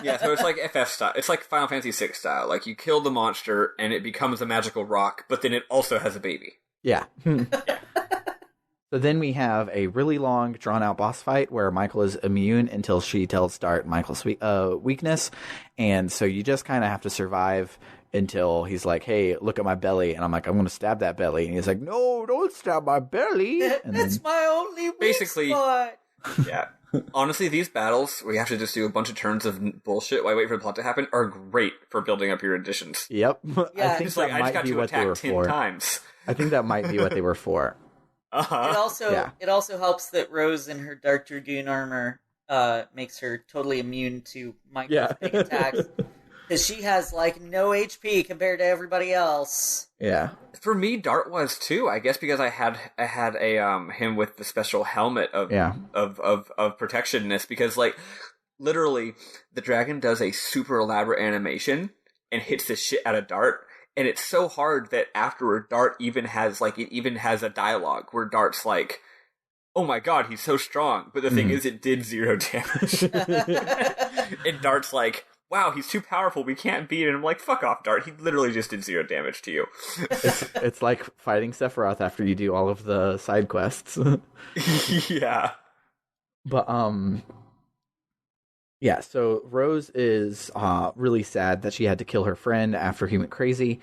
Yeah, so it's like FF style. It's like Final Fantasy VI style. Like, you kill the monster, and it becomes a magical rock, but then it also has a baby. Yeah. So then we have a really long, drawn-out boss fight where Michael is immune until she tells Dart Michael's weakness, and so you just kind of have to survive until he's like, hey, look at my belly. And I'm like, I'm going to stab that belly. And he's like, no, don't stab my belly. And that's my only weak spot. Yeah. Honestly, these battles where you have to just do a bunch of turns of bullshit while you wait for the plot to happen are great for building up your additions. Yep. Yeah. I think that I just got to attack 10 times. I think that might be what they were for. Uh-huh. It also helps that Rose in her Dark Dragoon armor makes her totally immune to Michael's big attacks. Because she has, like, no HP compared to everybody else. Yeah. For me, Dart was, too, I guess, because I had him with the special helmet of protectionness, because, like, literally, the dragon does a super elaborate animation and hits the shit out of Dart, and it's so hard that afterward, Dart even has a dialogue where Dart's like, oh my god, he's so strong, but the thing is, it did 0 damage. And Dart's like, wow, he's too powerful, we can't beat him. And I'm like, fuck off, Dart, he literally just did 0 damage to you. It's like fighting Sephiroth after you do all of the side quests. Yeah. But yeah, so Rose is really sad that she had to kill her friend after he went crazy,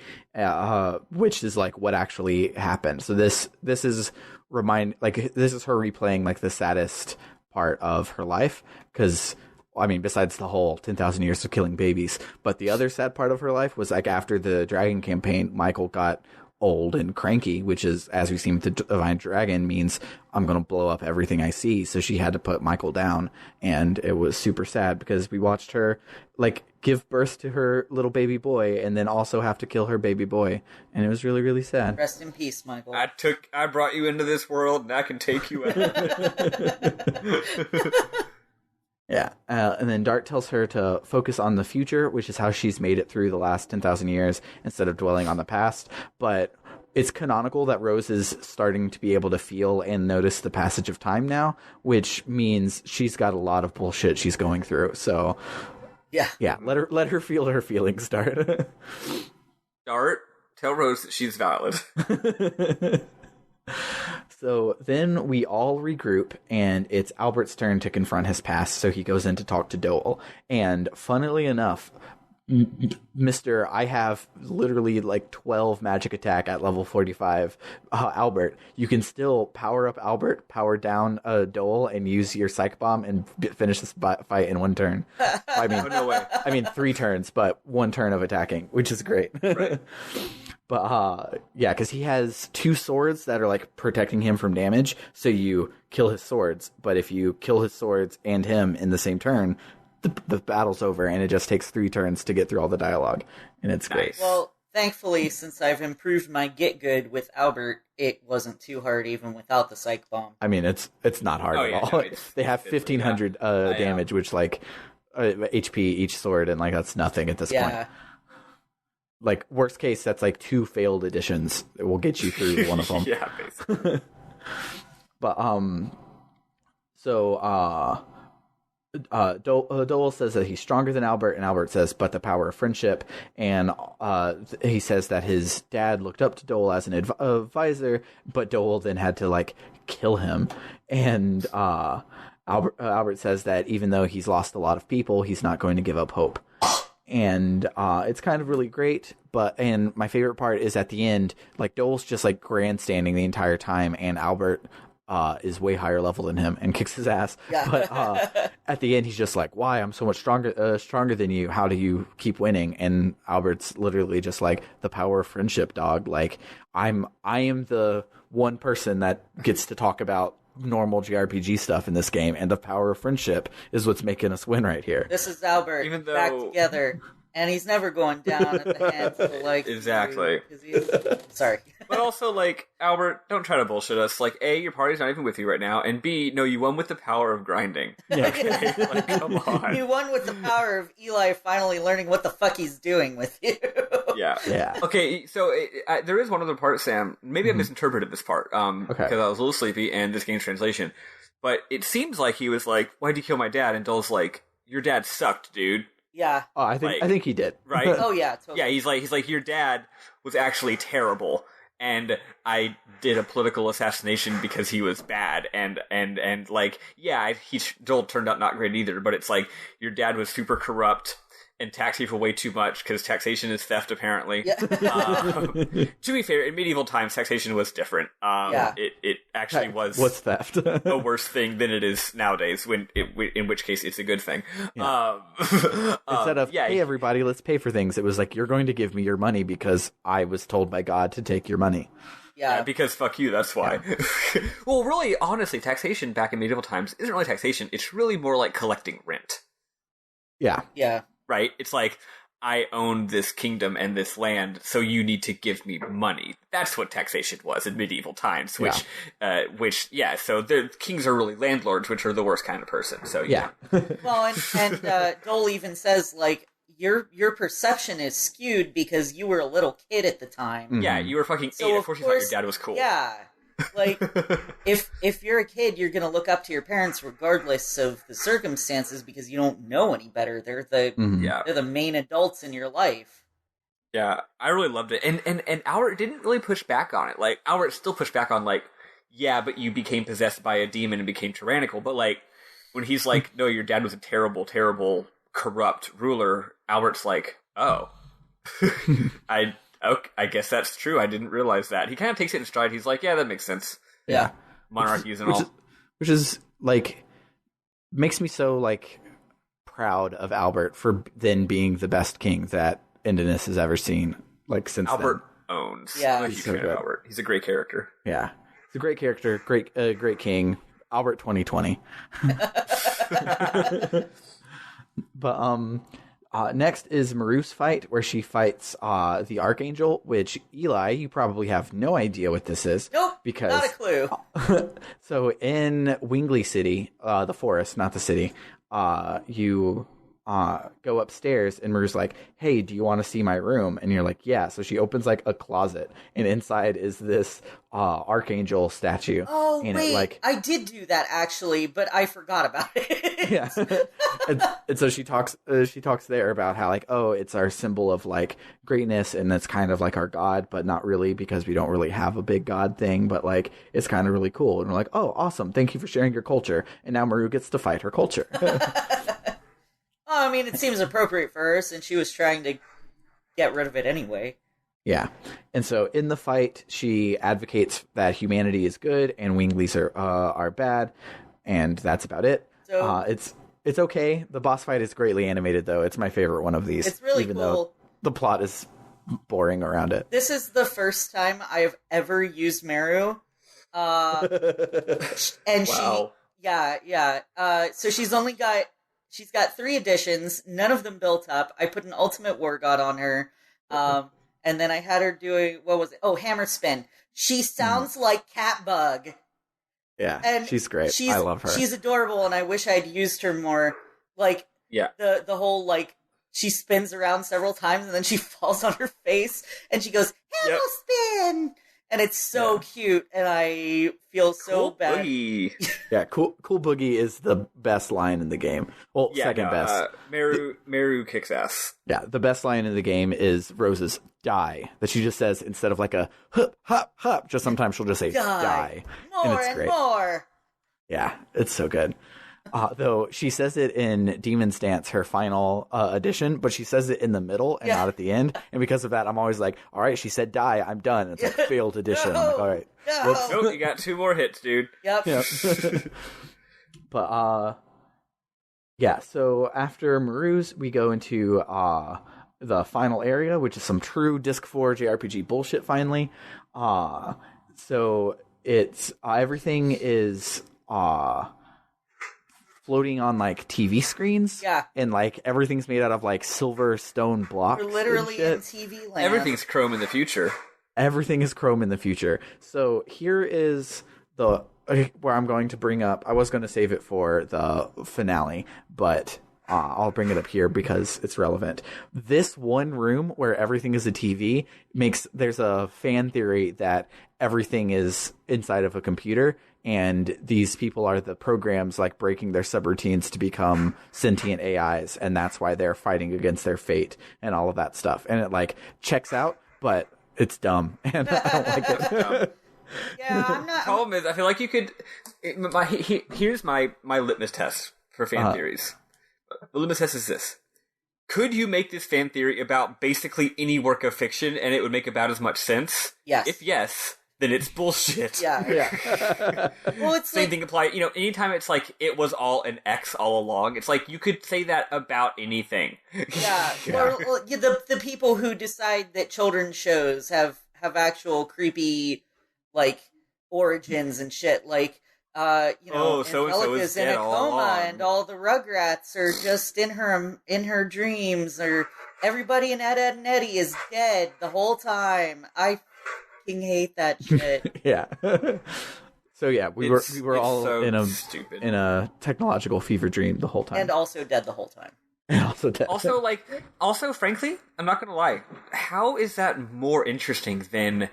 which is like what actually happened. So this is this is her replaying like the saddest part of her life, because I mean, besides the whole 10,000 years of killing babies, but the other sad part of her life was like after the Dragon campaign, Michael got old and cranky, which is, as we see with the Divine Dragon, means I'm going to blow up everything I see. So she had to put Michael down, and it was super sad because we watched her like give birth to her little baby boy and then also have to kill her baby boy, and it was really, really sad. Rest in peace, Michael. I brought you into this world, and I can take you out. Yeah, and then Dart tells her to focus on the future, which is how she's made it through the last 10,000 years instead of dwelling on the past. But it's canonical that Rose is starting to be able to feel and notice the passage of time now, which means she's got a lot of bullshit she's going through. So, yeah, let her feel her feelings, Dart. Dart, tell Rose that she's valid. So then we all regroup, and it's Albert's turn to confront his past, so he goes in to talk to Dole. And funnily enough, Mr. I have literally like 12 magic attack at level 45, Albert, you can still power up Albert, power down Dole, and use your Psych Bomb and finish this fight in one turn. I mean, no way. I mean 3 turns, but 1 turn of attacking, which is great. Right. But yeah, because he has 2 swords that are like protecting him from damage, so you kill his swords. But if you kill his swords and him in the same turn, the battle's over, and it just takes 3 turns to get through all the dialogue, and it's great. Well, thankfully, since I've improved my get good with Albert, it wasn't too hard even without the Psych Bomb. I mean, it's not hard at all. No, they have 1,500 damage, which like HP each sword, and like that's nothing at this point. Like, worst case, that's like 2 failed editions. It will get you through one of them. Yeah, basically. But, Dole says that he's stronger than Albert, and Albert says, but the power of friendship. And he says that his dad looked up to Dole as an advisor, but Dole then had to, like, kill him. And Albert says that even though he's lost a lot of people, he's not going to give up hope. And it's kind of really great, and my favorite part is at the end, like Dole's just like grandstanding the entire time, and Albert is way higher level than him and kicks his ass. Yeah. But at the end, he's just like, "Why? I'm so much stronger than you. How do you keep winning?" And Albert's literally just like, "The power of friendship, dog. Like I am the one person that gets to talk about normal JRPG stuff in this game, and the power of friendship is what's making us win right here." This is Albert back together, and he's never going down at the hands of the like. Exactly. Sorry. But also, like, Albert, don't try to bullshit us. Like, A, your party's not even with you right now, and B, no, you won with the power of grinding. Yeah. Okay? Like, come on. You won with the power of Eli finally learning what the fuck he's doing with you. Yeah. Okay, so there is one other part, Sam. Maybe I misinterpreted this part, because I was a little sleepy, and this game's translation. But it seems like he was like, "Why'd you kill my dad?" And Dole's like, "Your dad sucked, dude." Yeah. Oh, I think he did. Right? Oh yeah, totally. Yeah, he's like, "Your dad was actually terrible, and I did a political assassination because he was bad, and like, yeah, Dole turned out not great either, but it's like, your dad was super corrupt and taxed people way too much, because taxation is theft, apparently." Yeah. To be fair, in medieval times, taxation was different. It actually was... What's theft? A worse thing than it is nowadays, in which case it's a good thing. Yeah. Instead of, "Hey, everybody, let's pay for things," it was like, "You're going to give me your money because I was told by God to take your money." Yeah, because fuck you, that's why. Yeah. Well, really, honestly, taxation back in medieval times isn't really taxation. It's really more like collecting rent. Yeah. Yeah. Right? It's like, I own this kingdom and this land, so you need to give me money. That's what taxation was in medieval times, so the kings are really landlords, which are the worst kind of person, so yeah. Well, and Dole even says, like, your perception is skewed because you were a little kid at the time. Mm-hmm. Yeah, you were fucking 8, of course you thought your dad was cool. Yeah. Like, if you're a kid, you're gonna look up to your parents regardless of the circumstances because you don't know any better. They're the main adults in your life. Yeah, I really loved it, and Albert didn't really push back on it. Like, Albert still pushed back on, like, yeah, but you became possessed by a demon and became tyrannical, but like, when he's like, no, your dad was a terrible, terrible, corrupt ruler, Albert's like, oh, I guess that's true. I didn't realize that. He kind of takes it in stride. He's like, yeah, that makes sense. Yeah. Monarchies and all. Which is, like, makes me so, like, proud of Albert for then being the best king that Indonesian has ever seen, like, since Albert owns. Yeah. I'm a huge fan of Albert. He's a great character. Yeah. He's a great character, great king. Albert 2020. But next is Maru's fight, where she fights the Archangel, which, Eli, you probably have no idea what this is. Nope, because, not a clue. So in Wingley City, the forest, not the city, you go upstairs, and Maru's like, hey, do you want to see my room? And you're like, yeah. So she opens, like, a closet, and inside is this Archangel statue. Oh, and wait, I did do that, actually, but I forgot about it. Yeah. and so she talks there about how, like, oh, it's our symbol of, like, greatness, and it's kind of like our god, but not really, because we don't really have a big god thing, but, like, it's kind of really cool. And we're like, oh, awesome, thank you for sharing your culture. And now Maru gets to fight her culture. I mean, it seems appropriate for her, since she was trying to get rid of it anyway. Yeah. And so in the fight, she advocates that humanity is good and Wingleys are bad, and that's about it. So it's okay. The boss fight is greatly animated, though. It's my favorite one of these. It's really even cool. Though the plot is boring around it. This is the first time I have ever used Meru. And wow. So she's got 3 additions, none of them built up. I put an Ultimate War God on her. And then I had her doing, what was it? Oh, Hammer Spin. She sounds like Catbug. Yeah, and she's great. I love her. She's adorable, and I wish I'd used her more. Like, the whole, like, she spins around several times, and then she falls on her face, and she goes, Hammer Spin! And it's so cute, and I feel so bad. Boogie. Yeah, cool Boogie is the best line in the game. Well, second best. Meru kicks ass. Yeah, the best line in the game is Rose's die, that she just says instead of like a hup, hop, hop, just sometimes she'll just say die. More and more. Yeah, it's so good. Though she says it in Demon's Dance, her final edition, but she says it in the middle and not at the end. And because of that, I'm always like, all right, she said die, I'm done. And it's like failed edition. I'm like, all right. No, you got 2 more hits, dude. Yep. But, so after Maru's, we go into the final area, which is some true Disc 4 JRPG bullshit finally. So it's, everything is, floating on, like, TV screens. Yeah. And, like, everything's made out of, like, silver stone blocks. We're literally in TV land. Everything's chrome in the future. Everything is chrome in the future. So here is where I'm going to bring up. I was going to save it for the finale, but I'll bring it up here because it's relevant. This one room where everything is a TV there's a fan theory that everything is inside of a computer, and these people are the programs, like, breaking their subroutines to become sentient AIs, and that's why they're fighting against their fate and all of that stuff. And it, like, checks out, but it's dumb, and I don't like it. Yeah, I'm not. Problem is, I feel like you could. Here's my litmus test for fan theories. The litmus test is this: could you make this fan theory about basically any work of fiction, and it would make about as much sense? Yes. If yes, then it's bullshit. Yeah. Well, it's same thing apply. Anytime it's like it was all an X all along, it's like you could say that about anything. Yeah. Or the people who decide that children's shows have actual creepy, like, origins and shit, like, Angelica's in a coma, and all the Rugrats are just in her dreams, or everybody in Ed, Edd n Eddy is dead the whole time. I fucking hate that shit. Yeah. So yeah, we were all so in stupid. a technological fever dream the whole time, and also dead the whole time. And also dead. Also, frankly, I'm not gonna lie. How is that more interesting than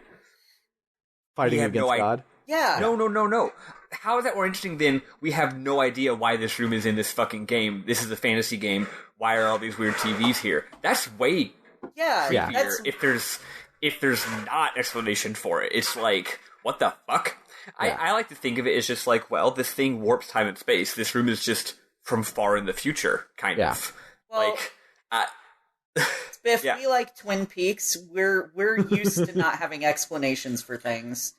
fighting against God? Yeah. No. How is that more interesting than we have no idea why this room is in this fucking game? This is a fantasy game. Why are all these weird TVs here? That's way creepier if there's not explanation for it. It's like, what the fuck? Yeah. I like to think of it as just like, well, this thing warps time and space. This room is just from far in the future, kind of. Well, like, Spiff, we like Twin Peaks. We're used to not having explanations for things.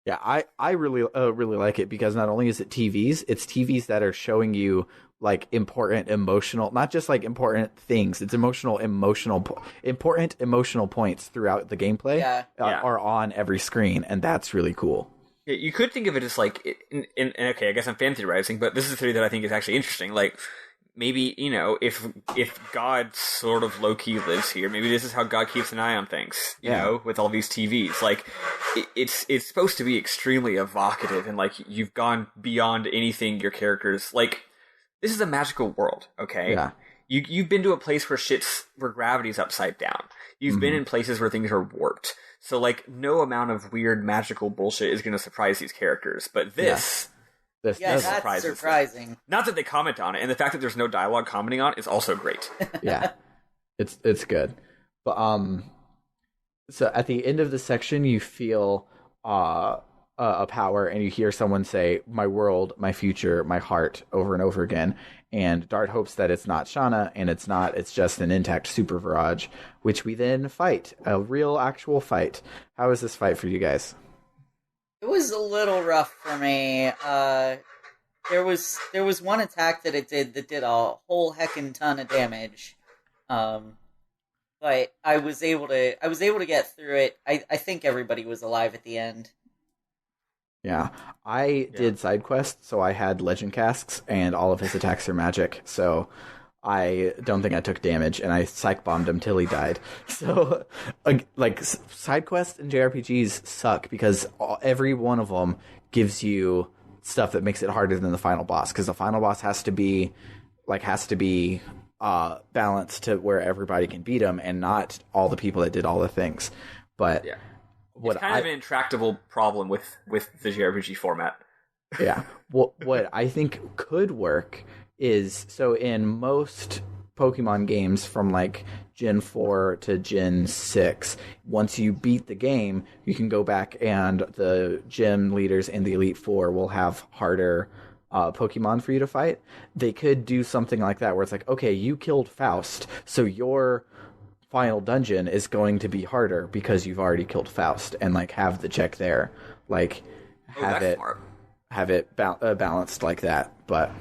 Yeah, I really like it because not only is it TVs, it's TVs that are showing you like important emotional, not just like important things. It's important emotional points throughout the gameplay are on every screen, and that's really cool. Yeah, you could think of it as like, okay, I guess I'm fan theorizing, but this is a theory that I think is actually interesting. Like, maybe, if God sort of low-key lives here, maybe this is how God keeps an eye on things, you know, with all these TVs. Like, it's supposed to be extremely evocative, and, like, you've gone beyond anything your characters... Like, this is a magical world, okay? Yeah. You've been to a place where gravity's upside down. You've been in places where things are warped. So, like, no amount of weird magical bullshit is going to surprise these characters. But this that's surprising. Them. Not that they comment on it, and the fact that there's no dialogue commenting on it is also great. Yeah, it's good. But so at the end of the section, you feel a power, and you hear someone say, "My world, my future, my heart," over and over again. And Dart hopes that it's not Shauna, and it's not. It's just an intact Super Virage, which we then fight. A real, actual fight. How is this fight for you guys? It was a little rough for me. There was one attack that it did a whole heckin' ton of damage. But I was able to get through it. I think everybody was alive at the end. Yeah, I did side quests, so I had legend casks, and all of his attacks are magic, so I don't think I took damage, and I psych bombed him till he died. So, like, side quests in JRPGs suck, because every one of them gives you stuff that makes it harder than the final boss, because the final boss has to be balanced to where everybody can beat him, and not all the people that did all the things. But... yeah. It's kind of an intractable problem with the JRPG format. Yeah. What I think could work is, so in most Pokemon games from like Gen 4 to Gen 6, once you beat the game, you can go back and the gym leaders in the Elite Four will have harder Pokemon for you to fight. They could do something like that where it's like, okay, you killed Faust, so your final dungeon is going to be harder because you've already killed Faust, and like have the check there, like have it balanced like that. But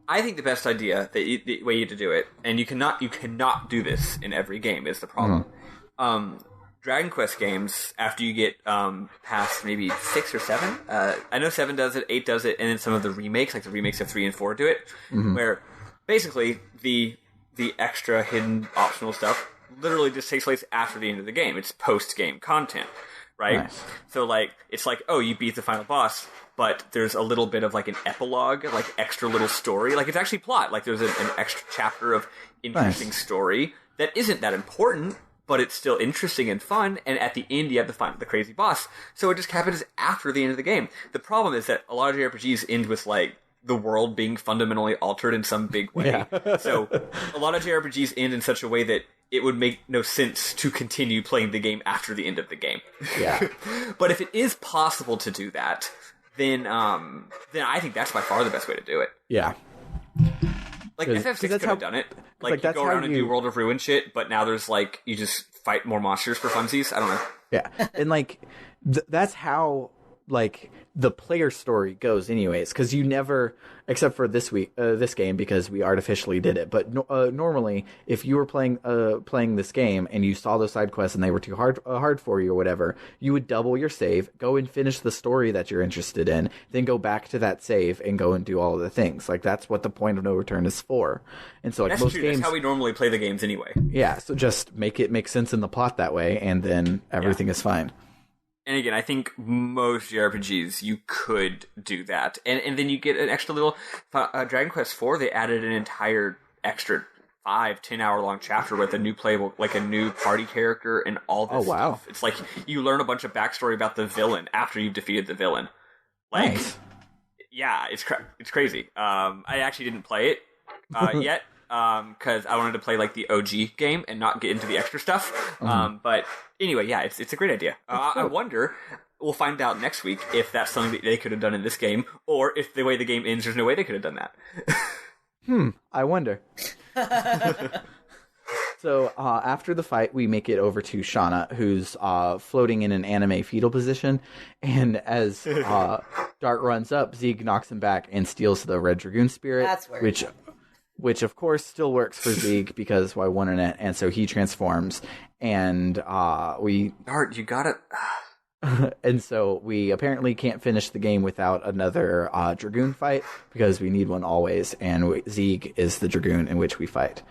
I think the best idea, the way to do it, and you cannot do this in every game, is the problem. Dragon Quest games, after you get past maybe 6 or 7, I know 7 does it, 8 does it, and then some of the remakes, like the remakes of 3 and 4 do it, where basically the extra hidden optional stuff literally just takes place after the end of the game. It's post-game content, right? Nice. So, like, it's like, oh, you beat the final boss, but there's a little bit of, like, an epilogue, like, extra little story. Like, it's actually plot. Like, there's an extra chapter of interesting story that isn't that important, but it's still interesting and fun, and at the end, you have the crazy boss. So it just happens after the end of the game. The problem is that a lot of JRPGs end with, like, the world being fundamentally altered in some big way. Yeah. So a lot of JRPGs end in such a way that it would make no sense to continue playing the game after the end of the game. Yeah. But if it is possible to do that, then I think that's by far the best way to do it. Yeah. Like, FF6 could have done it. Like you go around and do World of Ruin shit, but now there's, like, you just fight more monsters for funsies. I don't know. Yeah. And, like, that's how, like, the player story goes anyways, because you never, except for this game, because we artificially did it, but normally if you were playing this game and you saw those side quests and they were too hard for you or whatever, you would double your save, go and finish the story that you're interested in, then go back to that save and go and do all of the things. Like, that's what the point of no return is for. And so, like, that's most true. games, that's how we normally play the games anyway. Yeah, so just make it make sense in the plot that way, and then everything is fine. And again, I think most JRPGs, you could do that. And then you get an extra little... Dragon Quest IV, they added an entire extra 5-10 hour long chapter with a new playable, like a new party character and all this stuff. It's like you learn a bunch of backstory about the villain after you've defeated the villain. Like, yeah, it's crazy. I actually didn't play it yet. Because I wanted to play, like, the OG game and not get into the extra stuff. But anyway, yeah, it's a great idea. I wonder, we'll find out next week if that's something that they could have done in this game, or if the way the game ends, there's no way they could have done that. I wonder. So after the fight, we make it over to Shauna, who's floating in an anime fetal position. And as Dart runs up, Zieg knocks him back and steals the Red Dragoon Spirit. That's weird. Which of course still works for Zieg because why wouldn't it? And so he transforms. And Dart, you got it. And so we apparently can't finish the game without another Dragoon fight because we need one always. And Zieg is the Dragoon in which we fight.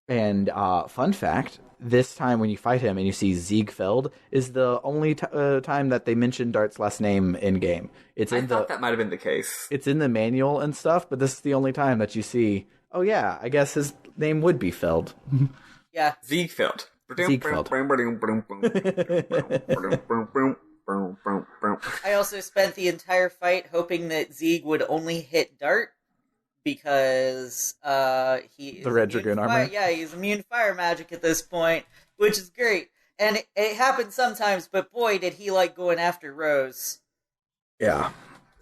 And fun fact, this time when you fight him and you see Ziegfeld is the only time that they mention Dart's last name in-game. I thought that might have been the case. It's in the manual and stuff, but this is the only time that you see, oh yeah, I guess his name would be Feld. Yeah. Ziegfeld. Ziegfeld. I also spent the entire fight hoping that Zieg would only hit Dart. Because he is the Red Dragoon armor. Yeah, he's immune to fire magic at this point, which is great. And it happens sometimes, but boy, did he like going after Rose. Yeah.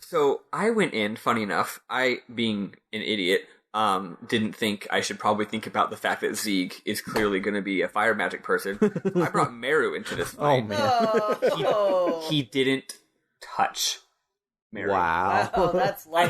So I went in, funny enough, I, being an idiot, didn't think I should probably think about the fact that Zieg is clearly going to be a fire magic person. I brought Meru into this fight. Oh, man. He didn't touch Meru. Wow. Oh, that's lucky. I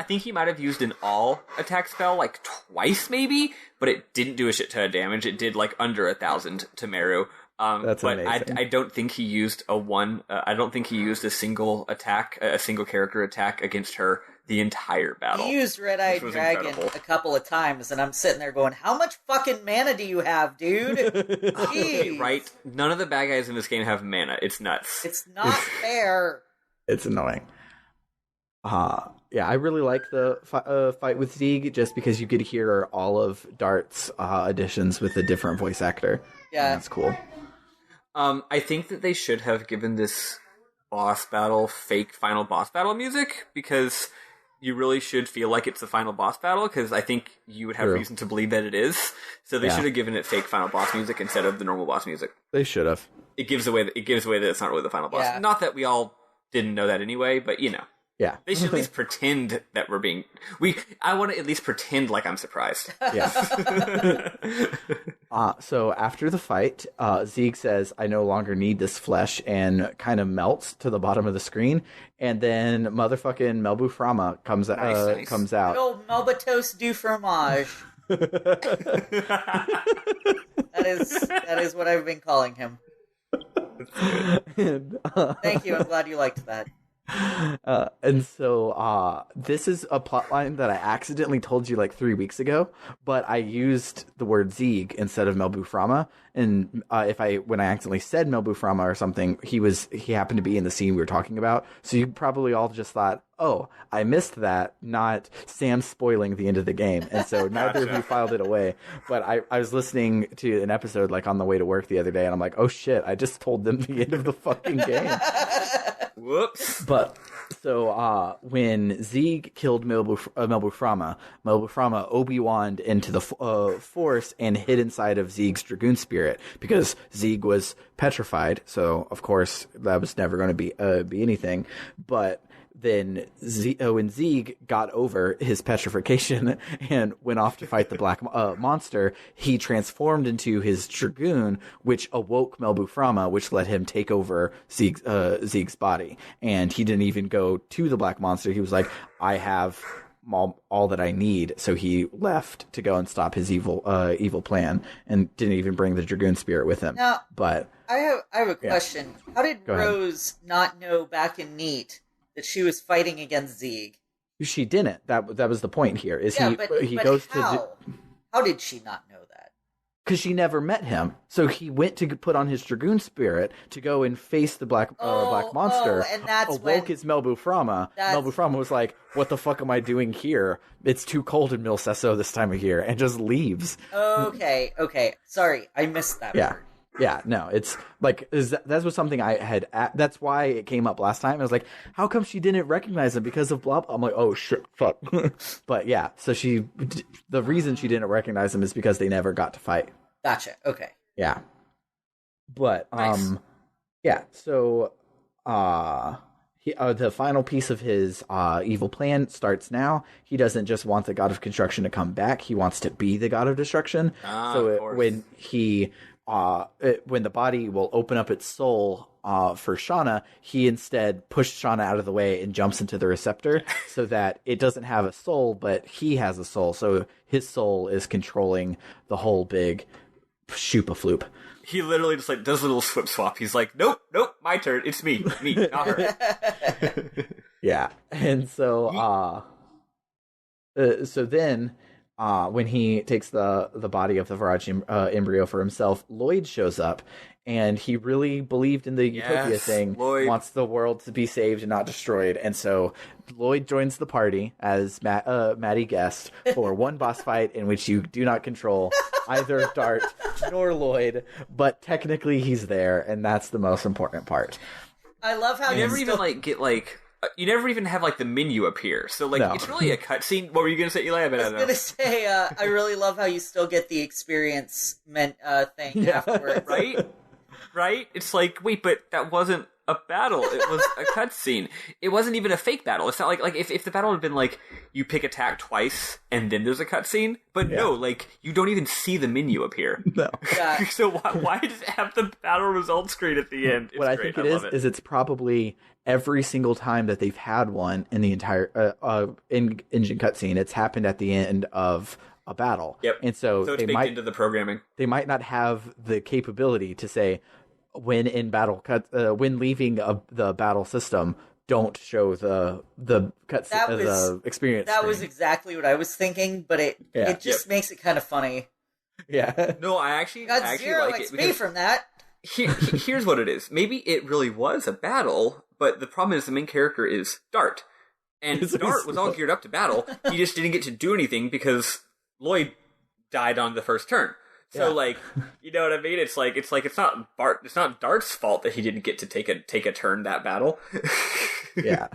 think he might have used an all attack spell like twice maybe, but it didn't do a shit ton of damage. It did like under 1,000 to Meru. That's but amazing. I don't think he used I don't think he used a single attack, a single character attack against her the entire battle. He used Red-Eyed Dragon a couple of times, and I'm sitting there going, how much fucking mana do you have, dude? Jeez. Right? None of the bad guys in this game have mana. It's nuts. It's not fair. It's annoying. Yeah, I really like the fight with Zieg just because you get to hear all of Dart's additions with a different voice actor. Yeah. And that's cool. I think that they should have given this boss battle fake final boss battle music because you really should feel like it's the final boss battle because I think you would have reason to believe that it is. So they should have given it fake final boss music instead of the normal boss music. They should have. It gives away that it's not really the final boss. Yeah. Not that we all didn't know that anyway, but you know. Yeah. They should at least pretend that we're being... I want to at least pretend like I'm surprised. Yeah. So after the fight, Zieg says, I no longer need this flesh, and kind of melts to the bottom of the screen. And then motherfucking Melbu Frama comes out. Good old Melbatos du fromage. That is what I've been calling him. Thank you, I'm glad you liked that. And so this is a plotline that I accidentally told you like 3 weeks ago, but I used the word Zieg instead of Melbu Frama, and when I accidentally said Melbu Frama or something, he happened to be in the scene we were talking about, so you probably all just thought, oh, I missed that, not Sam spoiling the end of the game, and so neither of you filed it away. But I was listening to an episode like on the way to work the other day, and I'm like, oh shit, I just told them the end of the fucking game. Whoops. But so when Zieg killed Melbu Frama Obi-Wan'd into the Force and hid inside of Zieg's Dragoon Spirit because Zieg was petrified. So of course that was never going to be anything. But then when Zieg got over his petrification and went off to fight the black monster, he transformed into his Dragoon, which awoke Melbu Frama, which let him take over Zieg's body. And he didn't even go to the black monster. He was like, I have all that I need. So he left to go and stop his evil plan and didn't even bring the Dragoon Spirit with him. Now, but I have a question. How did Rose not know back in Neat that she was fighting against Zieg? She didn't. That was the point here. How did she not know that? Because she never met him. So he went to put on his Dragoon Spirit to go and face the black monster. And that's awoke his Melbu Frama. Melbu Frama was like, what the fuck am I doing here? It's too cold in Mil Sesso this time of year. And just leaves. Okay. Sorry, I missed that part. Yeah, no, it's like that was something I had. That's why it came up last time. I was like, how come she didn't recognize him because of blah? I'm like, oh shit, fuck. But yeah, so the reason she didn't recognize him is because they never got to fight. Gotcha. Okay. Yeah, but nice. Yeah. So the final piece of his evil plan starts now. He doesn't just want the god of construction to come back. He wants to be the god of destruction. When the body will open up its soul for Shauna, he instead pushed Shauna out of the way and jumps into the receptor so that it doesn't have a soul, but he has a soul. So his soul is controlling the whole big shoop-a-floop. He literally just like does a little swip swap. He's like, nope, my turn. It's me, not her. Yeah, and so then when he takes the body of the Viraj embryo for himself, Lloyd shows up, and he really believed in the Utopia thing. Lloyd wants the world to be saved and not destroyed, and so Lloyd joins the party as Maddie guessed for one boss fight in which you do not control either Dart nor Lloyd, but technically he's there, and that's the most important part. I love how you never even you never even have like the menu appear, so like it's really a cutscene. What were you gonna say, Eli? I was gonna say I really love how you still get the experience thing afterwards, right? It's like, wait, but that wasn't a battle. It was a cutscene. It wasn't even a fake battle. It's not like if the battle had been like you pick attack twice and then there's a cutscene, but no, like you don't even see the menu appear. No. Yeah. So why does it have the battle result screen at the end? It's what I great. think it is it's probably every single time that they've had one in the entire engine cutscene, it's happened at the end of a battle. Yep. And so it's baked into the programming. They might not have the capability to say when in battle when leaving the battle system, don't show the experience. That was exactly what I was thinking, but it just makes it kind of funny. Yeah. No, I actually got 0 like XP from that. Here's what it is. Maybe it really was a battle, but the problem is the main character is Dart. And Dart was all geared up to battle. He just didn't get to do anything because Lloyd died on the first turn. So like, you know what I mean? It's not Dart's fault that he didn't get to take a turn that battle. Yeah.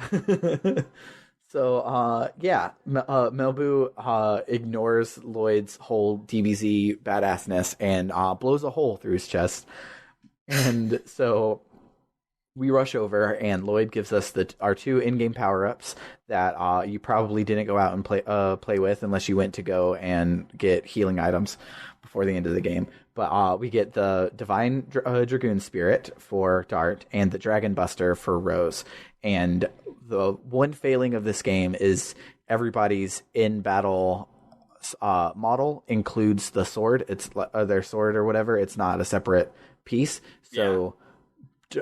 So Melbu ignores Lloyd's whole DBZ badassness and blows a hole through his chest. And so we rush over, and Lloyd gives us our 2 in-game power-ups that you probably didn't go out and play with unless you went to go and get healing items before the end of the game. But we get the Divine Dragoon Spirit for Dart and the Dragon Buster for Rose. And the one failing of this game is everybody's in-battle model includes the sword. It's their sword or whatever. It's not a separate piece. So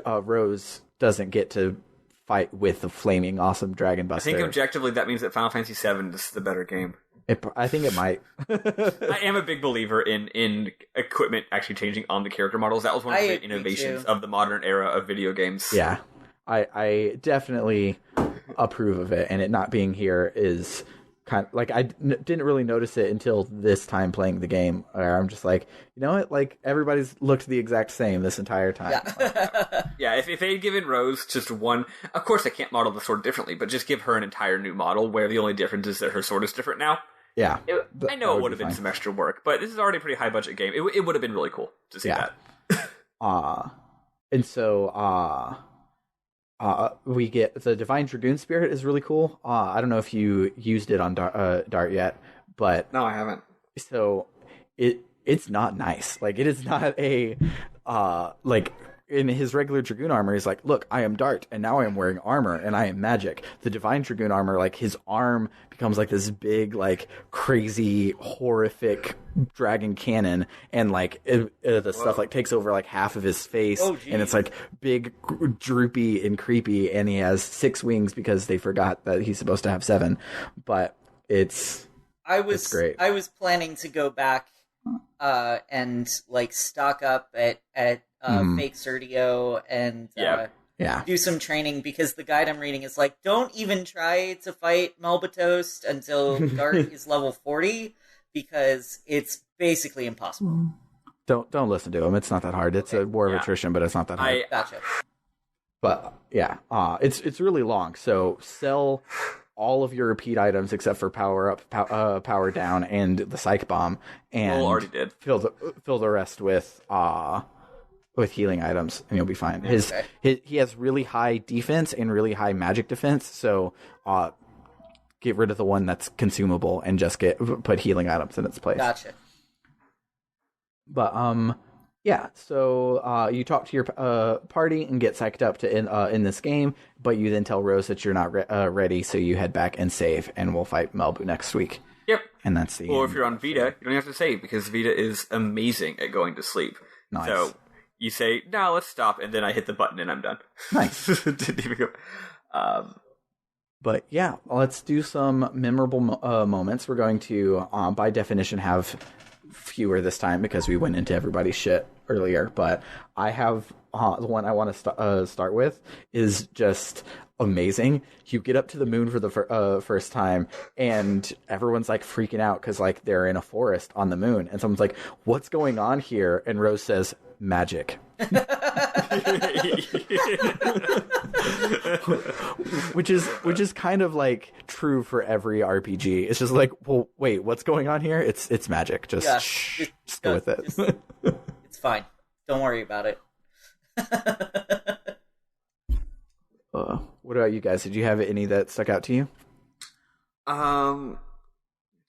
Rose doesn't get to fight with the flaming awesome Dragon Buster. I think objectively that means that Final Fantasy VII is the better game. I think it might. I am a big believer in equipment actually changing on the character models. That was one of the innovations of the modern era of video games. Yeah, I definitely approve of it, and it not being here is kind of like didn't really notice it until this time playing the game. Where I'm just like, you know what? Like everybody's looked the exact same this entire time. Yeah. If they had given Rose just one, of course I can't model the sword differently, but just give her an entire new model where the only difference is that her sword is different now. Yeah, I know it would have been some extra work, but this is already a pretty high budget game. It would have been really cool to see that. And so we get the Divine Dragoon Spirit is really cool. I don't know if you used it on Dart yet, but no, I haven't. So it's not nice. Like it is not a like. In his regular Dragoon armor, he's like, look, I am Dart, and now I am wearing armor, and I am magic. The Divine Dragoon armor, like, his arm becomes like this big, like, crazy, horrific dragon cannon, and, like, the stuff, like, takes over, like, half of his face, and it's, like, big, droopy, and creepy, and he has 6 wings because they forgot that he's supposed to have 7. But it's great. I was planning to go back and, like, stock up at fake Serdio and do some training, because the guide I'm reading is like, don't even try to fight Melbatoast until Dart is level 40, because it's basically impossible. Don't listen to him. It's not that hard. It's a war of attrition, but it's not that hard. Gotcha. But it's really long. So sell all of your repeat items except for power up, power down, and the psych bomb, and already did. Fill the rest with with healing items, and you'll be fine. Okay. He has really high defense and really high magic defense, so get rid of the one that's consumable and just put healing items in its place. Gotcha. But yeah. So you talk to your party and get psyched up to in this game, but you then tell Rose that you're not ready, so you head back and save, and we'll fight Melbu next week. Yep. And that's the. Or if you're on Vita, you don't have to save because Vita is amazing at going to sleep. Nice. So you say, "No, let's stop," and then I hit the button and I'm done. Nice. Didn't even go. But yeah, let's do some memorable moments. We're going to, by definition, have fewer this time because we went into everybody's shit earlier. But I have the one I want to start with is just amazing. You get up to the moon for the first time, and everyone's like freaking out because like they're in a forest on the moon, and someone's like, "What's going on here?" And Rose says, "Magic." which is kind of like true for every RPG. It's just like, well, wait, what's going on here? It's magic. Just go with it. It's fine. Don't worry about it. What about you guys? Did you have any that stuck out to you?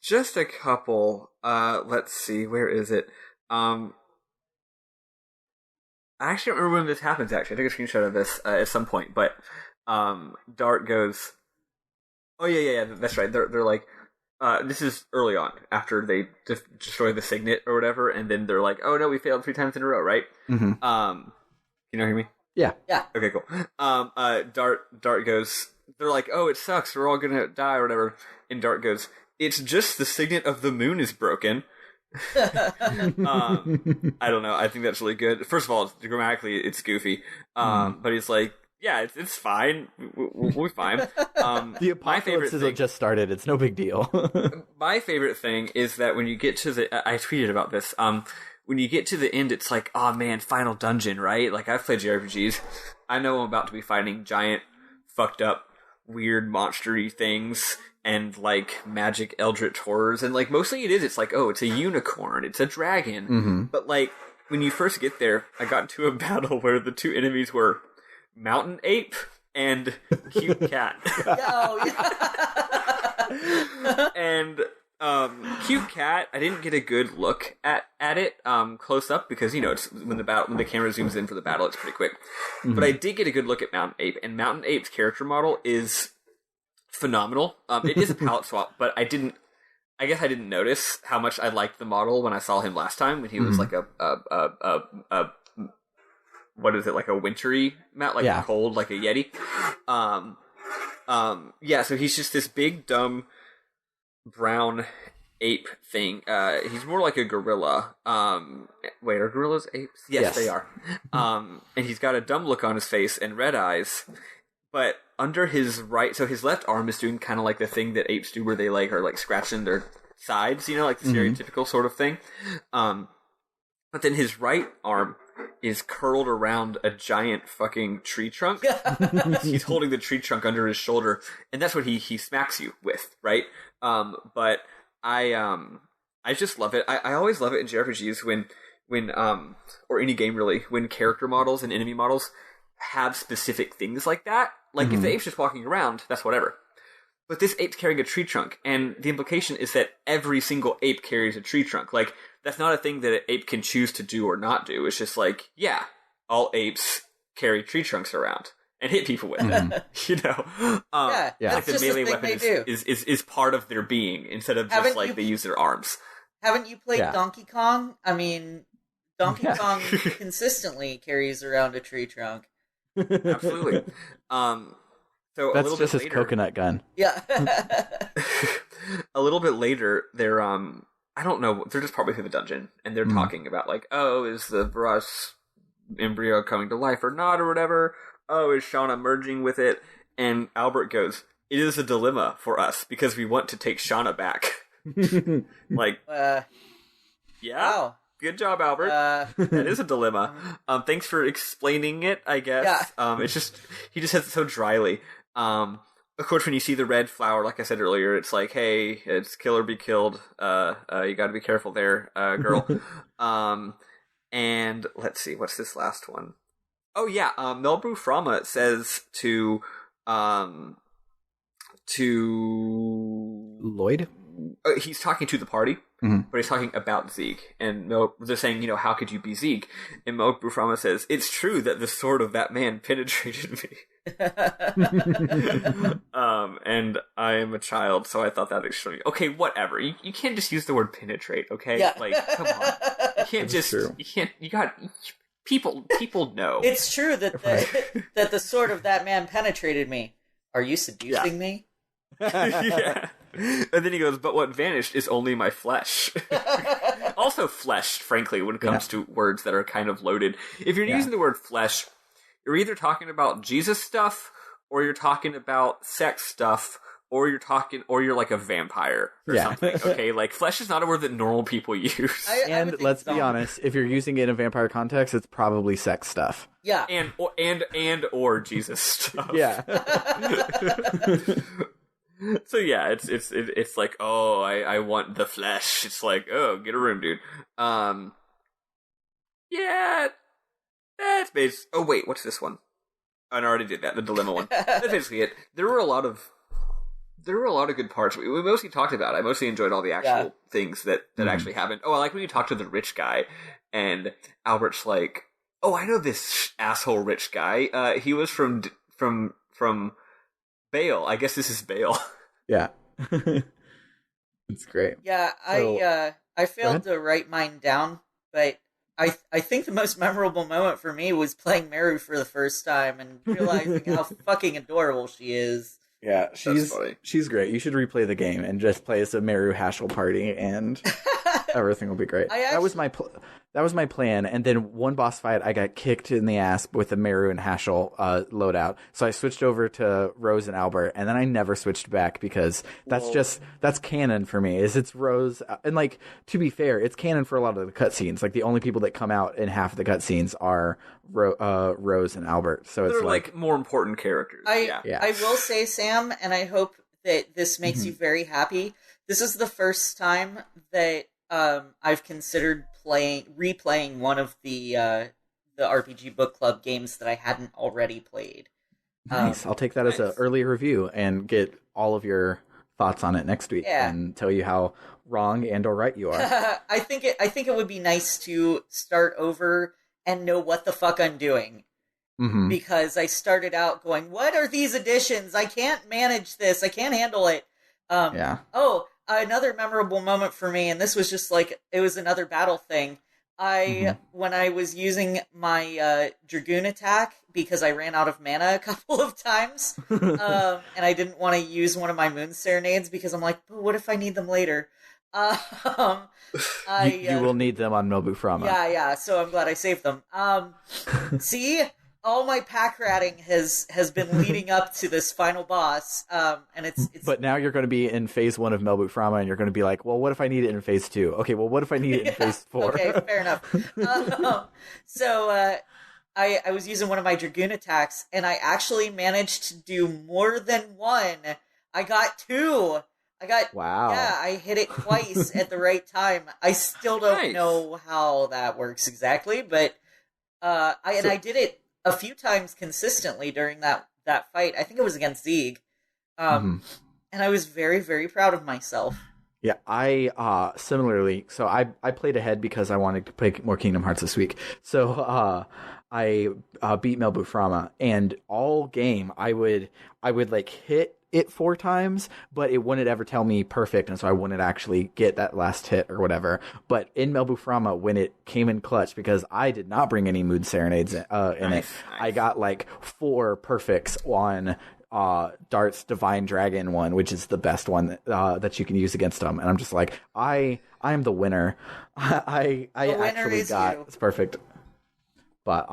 Just a couple. Let's see. Where is it? I actually don't remember when this happens, actually. I took a screenshot of this at some point, but Dart goes, oh, yeah, that's right. They're like, this is early on, after they destroy the signet or whatever, and then they're like, oh, no, we failed 3 times in a row, right? Mm-hmm. You know, hear me? Yeah. Okay, cool. Dart goes, they're like, oh, it sucks, we're all gonna die or whatever, and Dart goes, it's just the signet of the moon is broken. I don't know. I think that's really good. First of all, grammatically, it's goofy. But he's like, yeah, it's fine. We'll be fine. The apocalypse has just started. It's no big deal. My favorite thing is that when you get to I tweeted about this. When you get to the end, it's like, oh man, final dungeon, right? Like, I've played JRPGs. I know I'm about to be fighting giant, fucked up, weird, monster-y things. And, like, magic eldritch horrors. And, like, mostly it's like, oh, it's a unicorn, it's a dragon. Mm-hmm. But, like, when you first get there, I got into a battle where the 2 enemies were Mountain Ape and Cute Cat. And, Cute Cat, I didn't get a good look at it close up because, you know, it's when the camera zooms in for the battle, it's pretty quick. Mm-hmm. But I did get a good look at Mountain Ape, and Mountain Ape's character model is phenomenal. It is a palette swap, but I guess I didn't notice how much I liked the model when I saw him last time, when he was like a what is it, like a wintry mat, like a cold, like a Yeti. So he's just this big, dumb, brown ape thing. He's more like a gorilla. Wait, are gorillas apes? Yes, they are. And he's got a dumb look on his face and red eyes. But under his right, so his left arm is doing kind of like the thing that apes do, where they like are like scratching their sides, you know, like the stereotypical sort of thing. But then his right arm is curled around a giant fucking tree trunk. He's holding the tree trunk under his shoulder, and that's what he smacks you with, right? But I just love it. I always love it in JRPGs when or any game really, when character models and enemy models have specific things like that. Like, if the ape's just walking around, that's whatever. But this ape's carrying a tree trunk, and the implication is that every single ape carries a tree trunk. Like, that's not a thing that an ape can choose to do or not do. It's just like, yeah, all apes carry tree trunks around and hit people with it. You know? Like, the melee weapon is part of their being, instead of just they use their arms. Haven't you played Donkey Kong? I mean, Donkey Kong consistently carries around a tree trunk. Absolutely. So that's a little just bit his later, coconut gun. Yeah. A little bit later, they're I don't know, they're just partway through the dungeon, and they're talking about like, oh, is the Varas embryo coming to life or not, or whatever? Oh, is Shauna merging with it? And Albert goes, it is a dilemma for us because we want to take Shauna back. Like, wow. Good job, Albert. That is a dilemma. Thanks for explaining it, I guess. Yeah. It's just, he just says it so dryly. Of course, when you see the red flower, like I said earlier, it's like, hey, it's kill or be killed. You gotta be careful there, girl. And let's see, what's this last one? Oh yeah, Melbu Frama says to Lloyd? He's talking to the party, but he's talking about Zieg. And they're saying, how could you be Zieg? And Melbu Frama says, it's true that the sword of that man penetrated me. And I am a child, so I thought that extremely... Okay, whatever. You can't just use the word penetrate, okay? Yeah. Like, come on. You can't just... true. You can't... You got... People know. It's true that that the sword of that man penetrated me. Are you seducing me? Yeah. And then he goes, but what vanished is only my flesh. Also flesh, frankly, when it comes to words that are kind of loaded. If you're using the word flesh, you're either talking about Jesus stuff, or you're talking about sex stuff, or you're like a vampire or something. Okay, like flesh is not a word that normal people use. And let's be honest, if you're using it in a vampire context, it's probably sex stuff. Yeah. Or Jesus stuff. Yeah. So yeah, it's like, oh, I want the flesh. It's like, oh, get a room, dude. Yeah, that's basically... Oh wait, what's this one? Oh, I already did that, the dilemma one. That's basically it. There were a lot of good parts. We mostly talked about it. I mostly enjoyed all the actual things that actually happened. Oh, I like when you talk to the rich guy, and Albert's like, oh, I know this asshole rich guy. He was from Bale. I guess this is Bale. Yeah. It's great. Yeah, I failed to write mine down, but I think the most memorable moment for me was playing Meru for the first time and realizing how fucking adorable she is. Yeah, she's great. You should replay the game and just play as a Meru Haschel party, and everything will be great. That was my plan. And then one boss fight, I got kicked in the ass with the Meru and Haschel loadout. So I switched over to Rose and Albert, and then I never switched back because that's canon for me. It's Rose, and like, to be fair, it's canon for a lot of the cutscenes. Like, the only people that come out in half of the cutscenes are Rose and Albert. So it's they're like more important characters. I will say, Sam, and I hope that this makes you very happy. This is the first time that I've considered replaying one of the RPG Book Club games that I hadn't already played. Nice. I'll take that as an early review and get all of your thoughts on it next week and tell you how wrong and or right you are. I think it would be nice to start over and know what the fuck I'm doing. Because I started out going, what are these additions? I can't manage this. I can't handle it. Oh, another memorable moment for me, and this was just like, it was another battle thing. When I was using my Dragoon attack, because I ran out of mana a couple of times, and I didn't want to use one of my Moon Serenades because I'm like, but what if I need them later? You will need them on Melbu Frama. Yeah, so I'm glad I saved them. See? All my pack ratting has been leading up to this final boss, and it's. But now you're going to be in phase 1 of Melbu Frama, and you're going to be like, well, what if I need it in phase 2? Okay, well, what if I need it in phase 4? Okay, fair enough. So I was using one of my Dragoon attacks, and I actually managed to do more than one. I got 2. Wow. Yeah, I hit it twice at the right time. I still don't know how that works exactly, but I did it a few times consistently during that fight. I think it was against Zieg. And I was very, very proud of myself. Yeah, I similarly, so I played ahead because I wanted to play more Kingdom Hearts this week. So I beat Melbu Frama, and all game I would like hit it 4 times, but it wouldn't ever tell me perfect, and so I wouldn't actually get that last hit or whatever. But in Melbu Frama, when it came in clutch, because I did not bring any Mood Serenades in it, I got like 4 perfects on Dart's Divine Dragon one, which is the best one that you can use against them. And I'm just like, I am the winner. I actually got it's perfect. But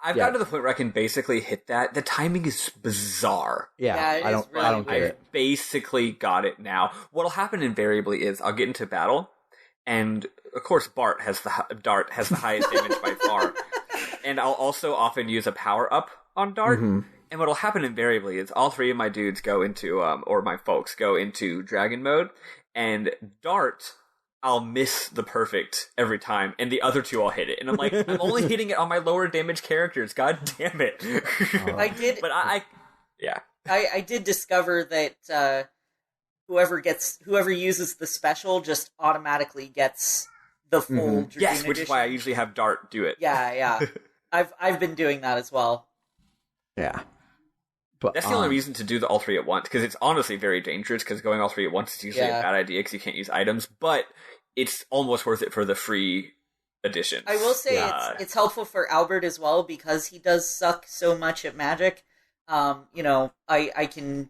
I've gotten to the point where I can basically hit that. The timing is bizarre. Yeah, I don't get it. I've basically got it now. What'll happen invariably is I'll get into battle, and of course Dart has the highest damage by far. And I'll also often use a power up on Dart. And what'll happen invariably is all 3 of my dudes go into, or my folks go into dragon mode, and Dart I'll miss the perfect every time, and the other two I'll hit it. And I'm like, I'm only hitting it on my lower damage characters. God damn it! I did, but yeah. I did discover that whoever uses the special just automatically gets the full Dragoon yes, which edition. is why I usually have Dart do it. Yeah. I've been doing that as well. Yeah. But that's the only reason to do the all three at once, because it's honestly very dangerous, because going all three at once is usually a bad idea because you can't use items, but it's almost worth it for the free edition. I will say it's helpful for Albert as well, because he does suck so much at magic. I can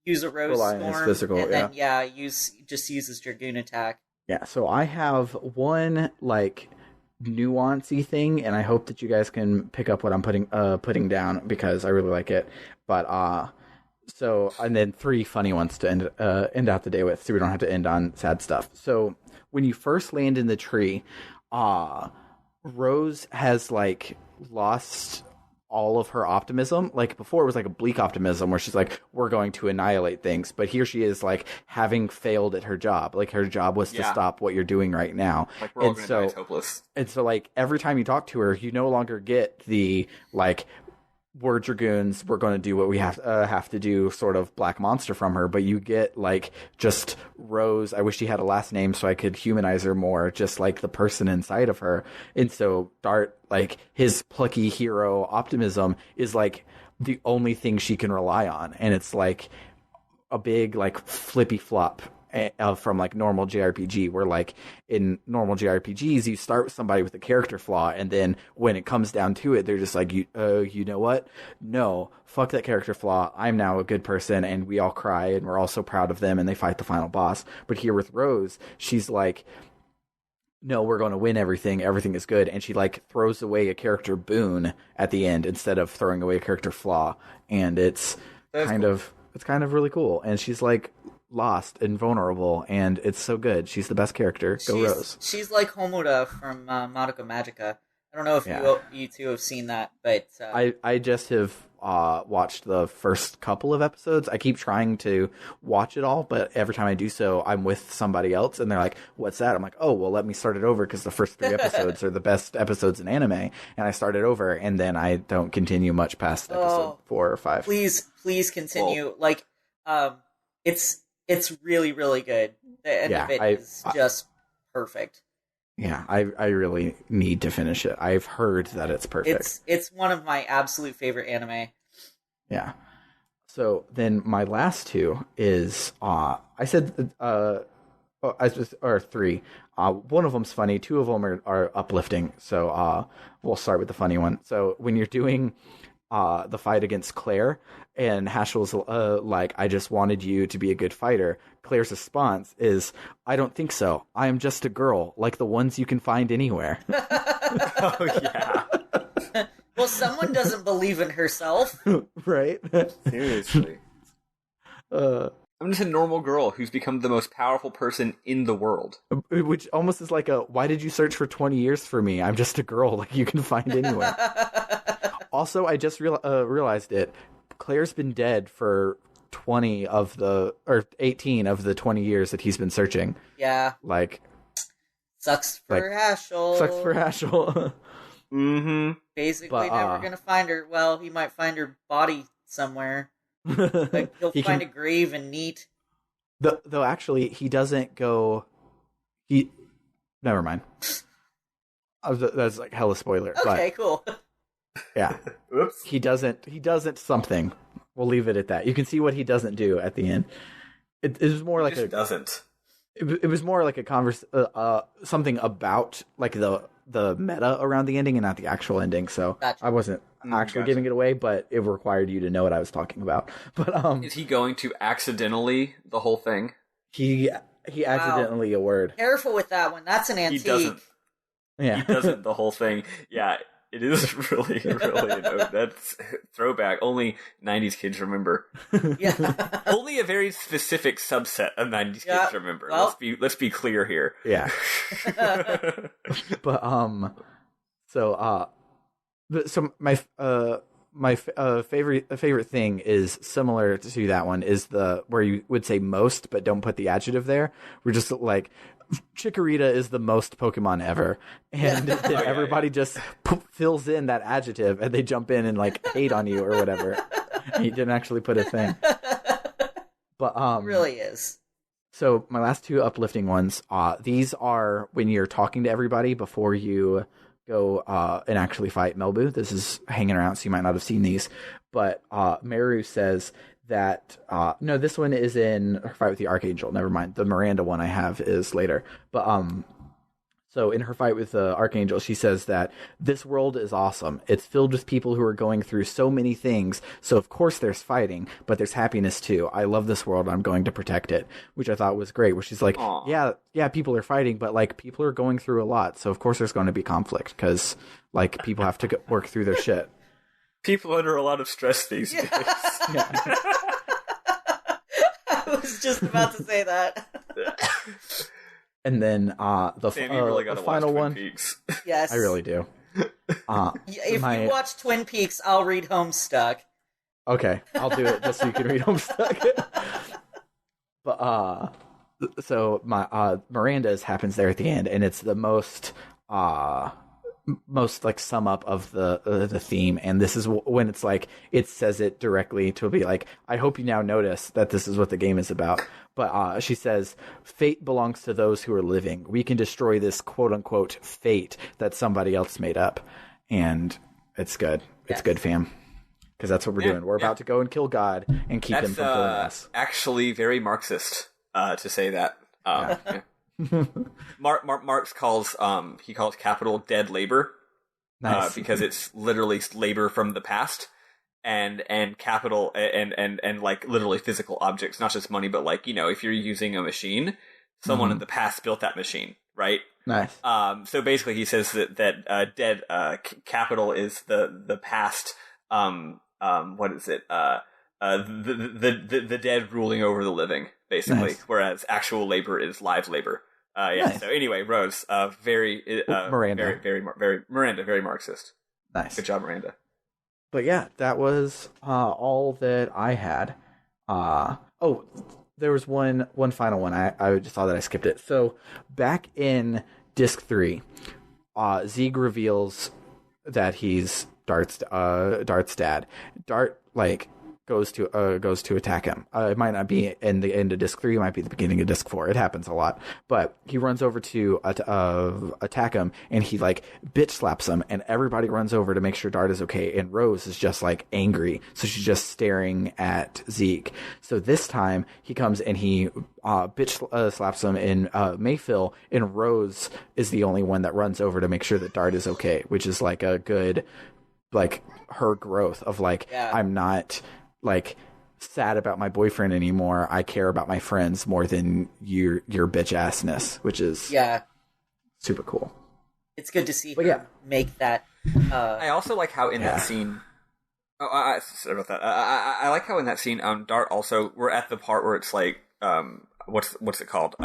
use a Rose Storm, physical, and then use his Dragoon attack. Yeah, so I have one like nuancy thing, and I hope that you guys can pick up what I'm putting down, because I really like it. But so, and then 3 funny ones to end out the day with, so we don't have to end on sad stuff. So when you first land in the tree, Rose has like lost all of her optimism. Like before it was like a bleak optimism where she's like, we're going to annihilate things, but here she is like having failed at her job. Like her job was to stop what you're doing right now. Like we're all gonna die, it's hopeless. And so like every time you talk to her, you no longer get the like, we're Dragoons, we're going to do what we have to do sort of black monster from her, but you get like just Rose. I wish she had a last name so I could humanize her more, just like the person inside of her. And so Dart, like his plucky hero optimism is like the only thing she can rely on, and it's like a big like flippy flop from like normal JRPG, where like in normal JRPGs you start with somebody with a character flaw, and then when it comes down to it, they're just like, you know what? No, fuck that character flaw. I'm now a good person, and we all cry and we're all so proud of them, and they fight the final boss. But here with Rose, she's like, no, we're going to win everything. Everything is good. And she like throws away a character boon at the end instead of throwing away a character flaw. And it's kind of really cool. And she's like lost and vulnerable, and it's so good. She's the best character. Rose. She's like Homura from Madoka Magica. I don't know if you two have seen that, but I just have watched the first couple of episodes. I keep trying to watch it all, but every time I do so, I'm with somebody else, and they're like, "What's that?" I'm like, "Oh, well, let me start it over, because the first 3 episodes are the best episodes in anime." And I start it over, and then I don't continue much past episode 4 or 5. Please continue. It's really, really good. The end of it is just perfect. Yeah, I really need to finish it. I've heard that it's perfect. It's one of my absolute favorite anime. Yeah. So then my last 2 is I said 3. One of them's funny. 2 of them are uplifting. So we'll start with the funny one. So when you're doing the fight against Claire, and Haschel's like, I just wanted you to be a good fighter, Claire's response is, I don't think so. I am just a girl, like the ones you can find anywhere. Oh, yeah. Well, someone doesn't believe in herself. Right? Seriously. I'm just a normal girl who's become the most powerful person in the world. Which almost is like why did you search for 20 years for me? I'm just a girl, like you can find anywhere. Also, I just realized it. Claire's been dead for 18 of the 20 years that he's been searching. Yeah. Like, sucks for Haschel. Sucks for Haschel. Mm-hmm. Basically, never gonna find her. Well, he might find her body somewhere. Like, he'll find a grave and neat. Though actually, he doesn't go. Never mind. That's like hella spoiler. Okay, cool. Yeah. Oops. He doesn't something. We'll leave it at that. You can see what he doesn't do at the end. It was more like doesn't. It was more like a something about like the meta around the ending and not the actual ending. So gotcha. I wasn't actually giving it away, but it required you to know what I was talking about. But is he going to accidentally the whole thing? He accidentally a word. Careful with that one. That's an antique. He doesn't. Yeah. He doesn't the whole thing. Yeah. It is really, really, that's throwback. Only 90s kids remember. Yeah. Only a very specific subset of 90s kids remember. Well, let's be clear here. Yeah. But so my favorite thing is similar to that one is where you would say most but don't put the adjective there. We're just like Chikorita is the most Pokemon ever, and then everybody just fills in that adjective, and they jump in and like hate on you or whatever. And you didn't actually put a thing. But It really is. So my last two uplifting ones, these are when you're talking to everybody before you go and actually fight Melbu. This is hanging around, so you might not have seen these. But Meru says that, no, this one is in her fight with the Archangel. Never mind. The Miranda one I have is later. But so in her fight with the Archangel, she says that this world is awesome. It's filled with people who are going through so many things. So of course there's fighting, but there's happiness too. I love this world. I'm going to protect it, which I thought was great. Where she's like, yeah, people are fighting, but like people are going through a lot. So of course there's going to be conflict because like people have to work through their shit. People under a lot of stress these days. Yeah. I was just about to say that. And then the final one. Peaks. Yes, I really do. If you watch Twin Peaks, I'll read Homestuck. Okay, I'll do it just so you can read Homestuck. But so my Miranda's happens there at the end, and it's the most like sum up of the theme. And this is when it's like it says it directly to be like, I hope you now notice that this is what the game is about. But she says, fate belongs to those who are living. We can destroy this quote unquote fate that somebody else made up. And it's good. It's good, fam. Because that's what we're doing. We're about to go and kill God and keep him from killing us. Actually very Marxist to say that. Marx calls capital dead labor. Nice. Because it's literally labor from the past. And capital and like literally physical objects, not just money, but like, you know, if you're using a machine, someone in the past built that machine, right? Nice. So basically, he says that dead capital is the past. What is it? The dead ruling over the living, basically. Nice. Whereas actual labor is live labor. Nice. So anyway, Rose, very Miranda, very Miranda, very Marxist. Nice. Good job, Miranda. But yeah, that was all that I had. There was one final one. I just saw that I skipped it. So back in Disc 3, Zieg reveals that he's Dart's dad. Dart goes to attack him. It might not be in the end of Disc 3. It might be the beginning of Disc 4. It happens a lot. But he runs over to attack him, and he bitch slaps him, and everybody runs over to make sure Dart is okay. And Rose is just angry, so she's just staring at Zeke. So this time he comes and he bitch slaps him in Mayfill, and Rose is the only one that runs over to make sure that Dart is okay, which is a good her growth of I'm not sad about my boyfriend anymore. I care about my friends more than your bitch assness, which is super cool. It's good to see her make that. I also like how in that scene. Oh, sorry about that. I like how in that scene, Dart also. We're at the part where it's what's it called?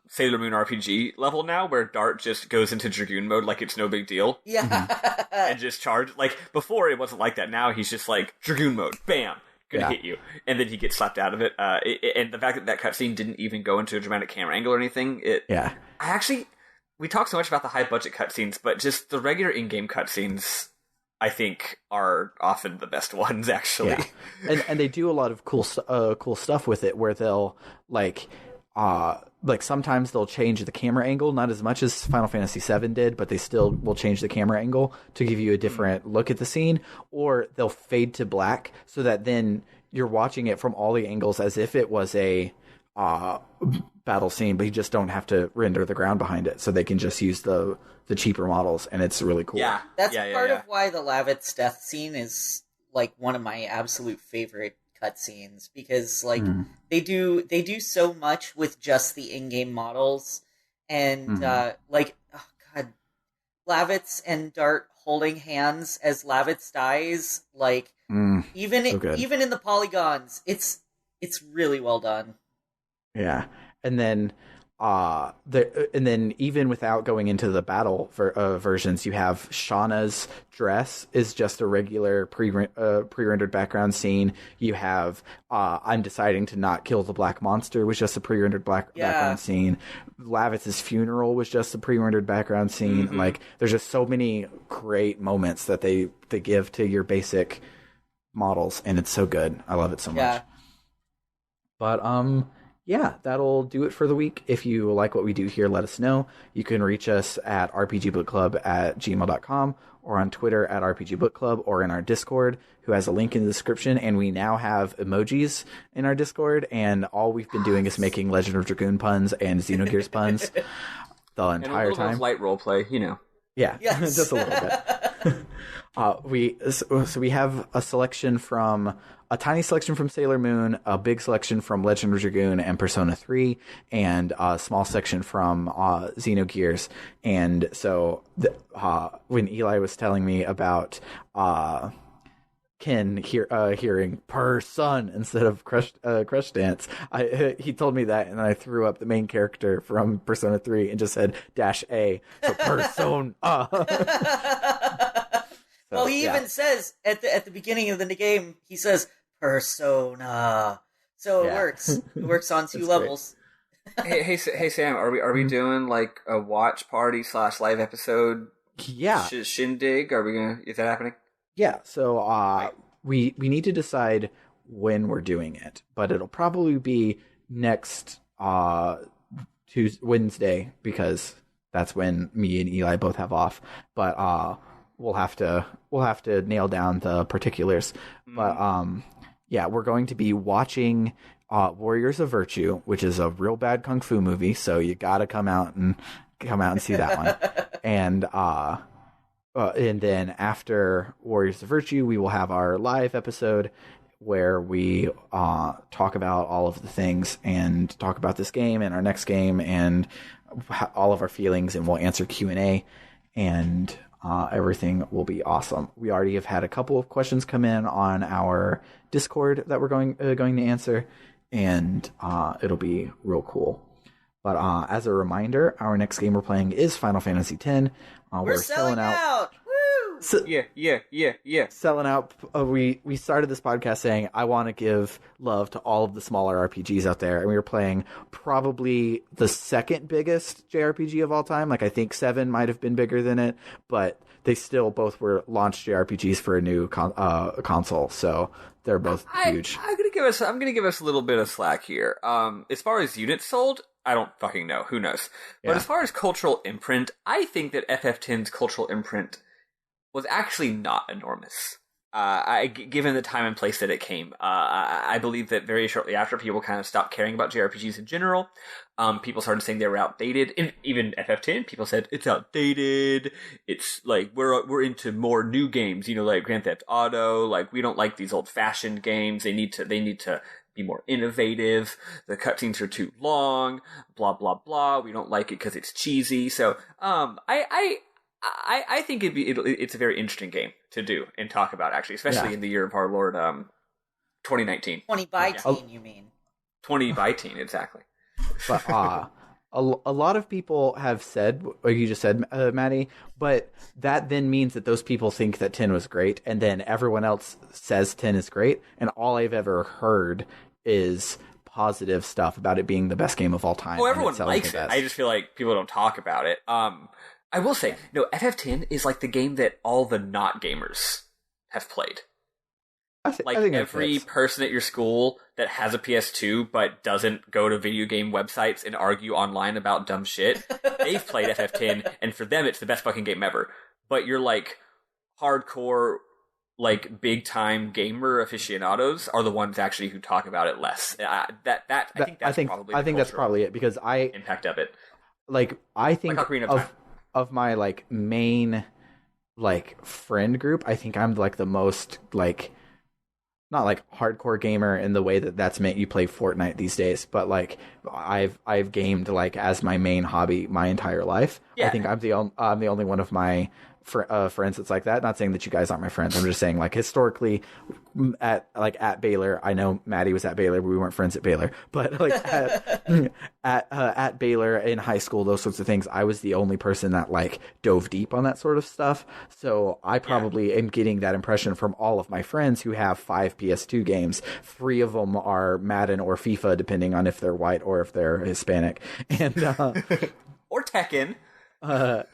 Sailor Moon RPG level now, where Dart just goes into Dragoon mode like it's no big deal. Yeah. And just charge. Before it wasn't like that. Now he's just Dragoon mode. Bam! Gonna hit you. And then he gets slapped out of it. And the fact that cutscene didn't even go into a dramatic camera angle or anything. We talk so much about the high budget cutscenes, but just the regular in-game cutscenes, I think, are often the best ones, actually. Yeah. And they do a lot of cool stuff with it, where they'll sometimes they'll change the camera angle, not as much as Final Fantasy VII did, but they still will change the camera angle to give you a different look at the scene, or they'll fade to black so that then you're watching it from all the angles as if it was a battle scene, but you just don't have to render the ground behind it, so they can just use the cheaper models, and it's really cool. Yeah, that's part of why the Lavitz death scene is one of my absolute favorite cutscenes, because they do so much with just the in-game models, and Lavitz and Dart holding hands as Lavitz dies, even in the polygons, it's really well done. Yeah. And then and then even without going into the battle versions, you have Shauna's dress is just a regular pre-rendered background scene. You have I'm deciding to not kill the black monster was just a pre-rendered background scene. Lavitz's funeral was just a pre-rendered background scene. Mm-hmm. Like, there's just so many great moments that they give to your basic models, and it's so good. I love it so much. But yeah, that'll do it for the week. If you like what we do here, let us know. You can reach us at rpgbookclub@gmail.com or on Twitter at rpgbookclub or in our Discord, who has a link in the description. And we now have emojis in our Discord, and all we've been doing is making Legend of Dragoon puns and Xenogears puns the entire time. And a little bit of light roleplay, you know. Yeah, yes. Just a little bit. We have a tiny selection from Sailor Moon, a big selection from Legend of Dragoon and Persona 3, and a small section from Xenogears. And so when Eli was telling me about Ken hearing per son instead of crush dance, he told me that, and I threw up the main character from Persona 3 and just said -A, so Persona. Well, he even says at the beginning of the game, he says Persona, so it works. It works on two levels. hey Sam, are we doing like a watch party / live episode? Yeah, shindig. Is that happening? Yeah. So we need to decide when we're doing it, but it'll probably be next Wednesday, because that's when me and Eli both have off. But we'll have to nail down the particulars. But yeah, we're going to be watching Warriors of Virtue, which is a real bad kung fu movie, so you gotta come out and see that one. And then after Warriors of Virtue, we will have our live episode where we talk about all of the things and talk about this game and our next game and all of our feelings, and we'll answer Q&A, and everything will be awesome. We already have had a couple of questions come in on our Discord that we're going to answer, and it'll be real cool. But as a reminder, our next game we're playing is Final Fantasy X. We're selling out! Woo! Yeah. Selling out. We started this podcast saying, I want to give love to all of the smaller RPGs out there. And we were playing probably the second biggest JRPG of all time. Like, I think 7 might have been bigger than it, but they still both were launched JRPGs for a new console. So they're both huge. I'm gonna give us a little bit of slack here. As far as units sold, I don't fucking know. Who knows? But as far as cultural imprint, I think that FF10's cultural imprint was actually not enormous. Given the time and place that it came, I believe that very shortly after, people kind of stopped caring about JRPGs in general. People started saying they were outdated. And even FF10, people said it's outdated. It's like we're into more new games, like Grand Theft Auto. Like, we don't like these old-fashioned games. They need to be more innovative. The cutscenes are too long. Blah blah blah. We don't like it because it's cheesy. So, I think it's a very interesting game to do and talk about, actually, especially in the year of our Lord 2019. 20 by teen, you mean? 20 by teen, exactly. But a lot of people have said what you just said, Maddie, but that then means that those people think that 10 was great, and then everyone else says 10 is great, and all I've ever heard is positive stuff about it being the best game of all time. Oh, everyone likes it. I just feel like people don't talk about it. I will say, no, FF10 is like the game that all the not gamers have played. I think every person at your school that has a PS2 but doesn't go to video game websites and argue online about dumb shit, they've played FF10, and for them it's the best fucking game ever. But you're like hardcore, like big time gamer aficionados are the ones actually who talk about it less. I think that's probably it, because impact of it. Like, I think of my like main like friend group, I think I'm like the most like, not like hardcore gamer in the way that that's meant you play Fortnite these days, but like I've gamed like as my main hobby my entire life. Yeah. I think I'm the only one of my friends that's like that. Not saying that you guys aren't my friends. I'm just saying, like, historically, at Baylor, I know Maddie was at Baylor, but we weren't friends at Baylor. But like at Baylor in high school, those sorts of things, I was the only person that like dove deep on that sort of stuff. So I probably am getting that impression from all of my friends who have 5 PS2 games. 3 of them are Madden or FIFA, depending on if they're white or if they're Hispanic, and or Tekken. Then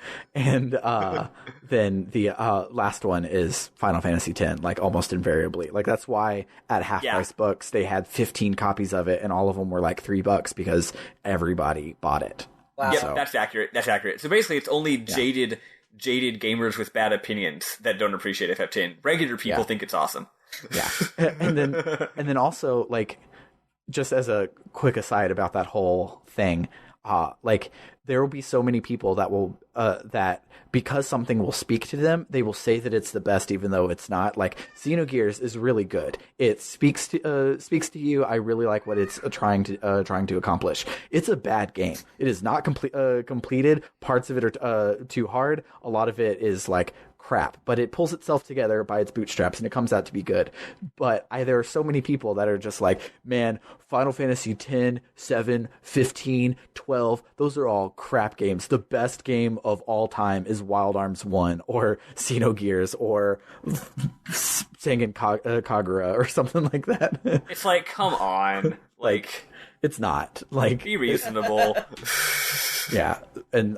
the last one is Final Fantasy X, like almost invariably. Like that's why at Half Price Books they had 15 copies of it, and all of them were like $3 because everybody bought it. Wow. Yep, that's accurate. So basically, it's only jaded gamers with bad opinions that don't appreciate FF10. Regular people think it's awesome. Yeah, and then also, like, just as a quick aside about that whole thing, like, there will be so many people that will that because something will speak to them, they will say that it's the best, even though it's not. Like, Xenogears is really good. It speaks to you. I really like what it's trying to accomplish. It's a bad game. It is not completed. Parts of it are too hard. A lot of it is like crap, but it pulls itself together by its bootstraps and it comes out to be good. But there are so many people that are just like, man, Final Fantasy 10, 7, 15, 12, those are all crap games. The best game of all time is Wild Arms 1 or Xenogears or Sengen Kagura or something like that. It's like, come on. Like, it's not. Like, be reasonable. Yeah, and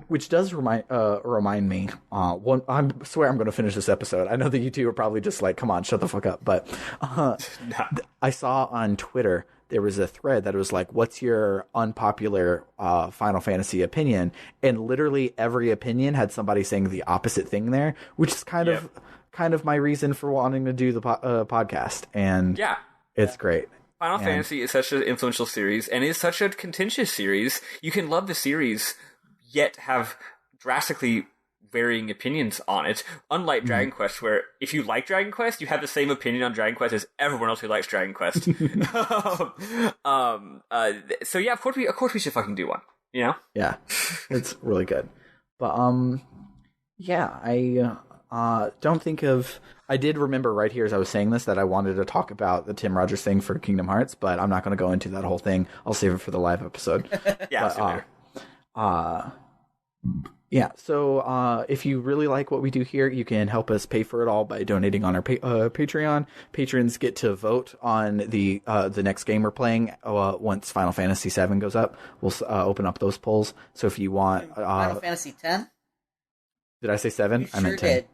which does remind me. I swear I'm going to finish this episode. I know that you two are probably just like, "Come on, shut the fuck up." But I saw on Twitter there was a thread that was like, "What's your unpopular Final Fantasy opinion?" And literally every opinion had somebody saying the opposite thing there, which is kind of my reason for wanting to do the podcast. And it's great. Final Fantasy is such an influential series and is such a contentious series. You can love the series, yet have drastically varying opinions on it. Unlike Dragon Quest, where if you like Dragon Quest, you have the same opinion on Dragon Quest as everyone else who likes Dragon Quest. So yeah, of course we should fucking do one. You know? Yeah, it's really good. But I don't think of. I did remember right here as I was saying this that I wanted to talk about the Tim Rogers thing for Kingdom Hearts, but I'm not going to go into that whole thing. I'll save it for the live episode. So if you really like what we do here, you can help us pay for it all by donating on our Patreon. Patrons get to vote on the next game we're playing once Final Fantasy VII goes up. We'll open up those polls. So if you want Final Fantasy X. Did I say 7? You I meant sure 10. did.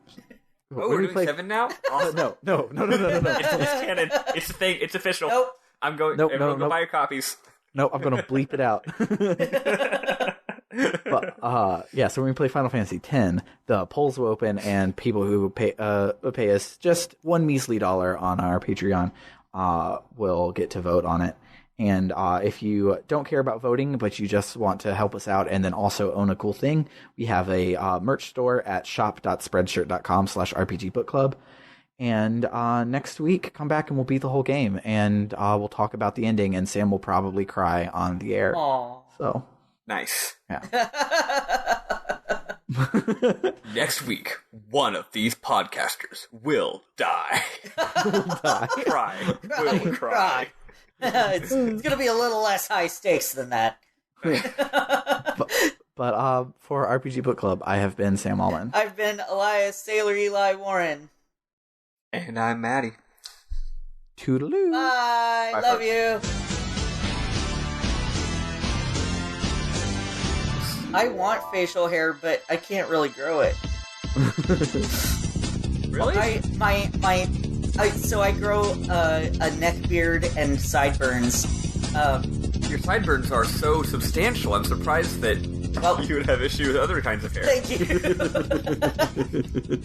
Oh, we're doing 7 now? Awesome. No. It's canon. It's the thing. It's official. Nope. I'm going. Everyone go buy your copies. No, I'm going to bleep it out. But so when we play Final Fantasy X, the polls will open, and people who pay us just $1 measly on our Patreon will get to vote on it. And if you don't care about voting, but you just want to help us out and then also own a cool thing, we have a merch store at shop.spreadshirt.com/RPGbookclub. And next week, come back and we'll beat the whole game. And we'll talk about the ending, and Sam will probably cry on the air. Aww. So nice. Yeah. Next week, one of these podcasters will die. Cry. Will cry. It's going to be a little less high stakes than that. but for RPG Book Club, I have been Sam Allman. I've been Elias Sailor Eli Warren. And I'm Maddie. Toodaloo. Bye. Love you. I want facial hair, but I can't really grow it. Really? So I grow a neck beard and sideburns. Your sideburns are so substantial. I'm surprised that you would have issue with other kinds of hair. Thank you.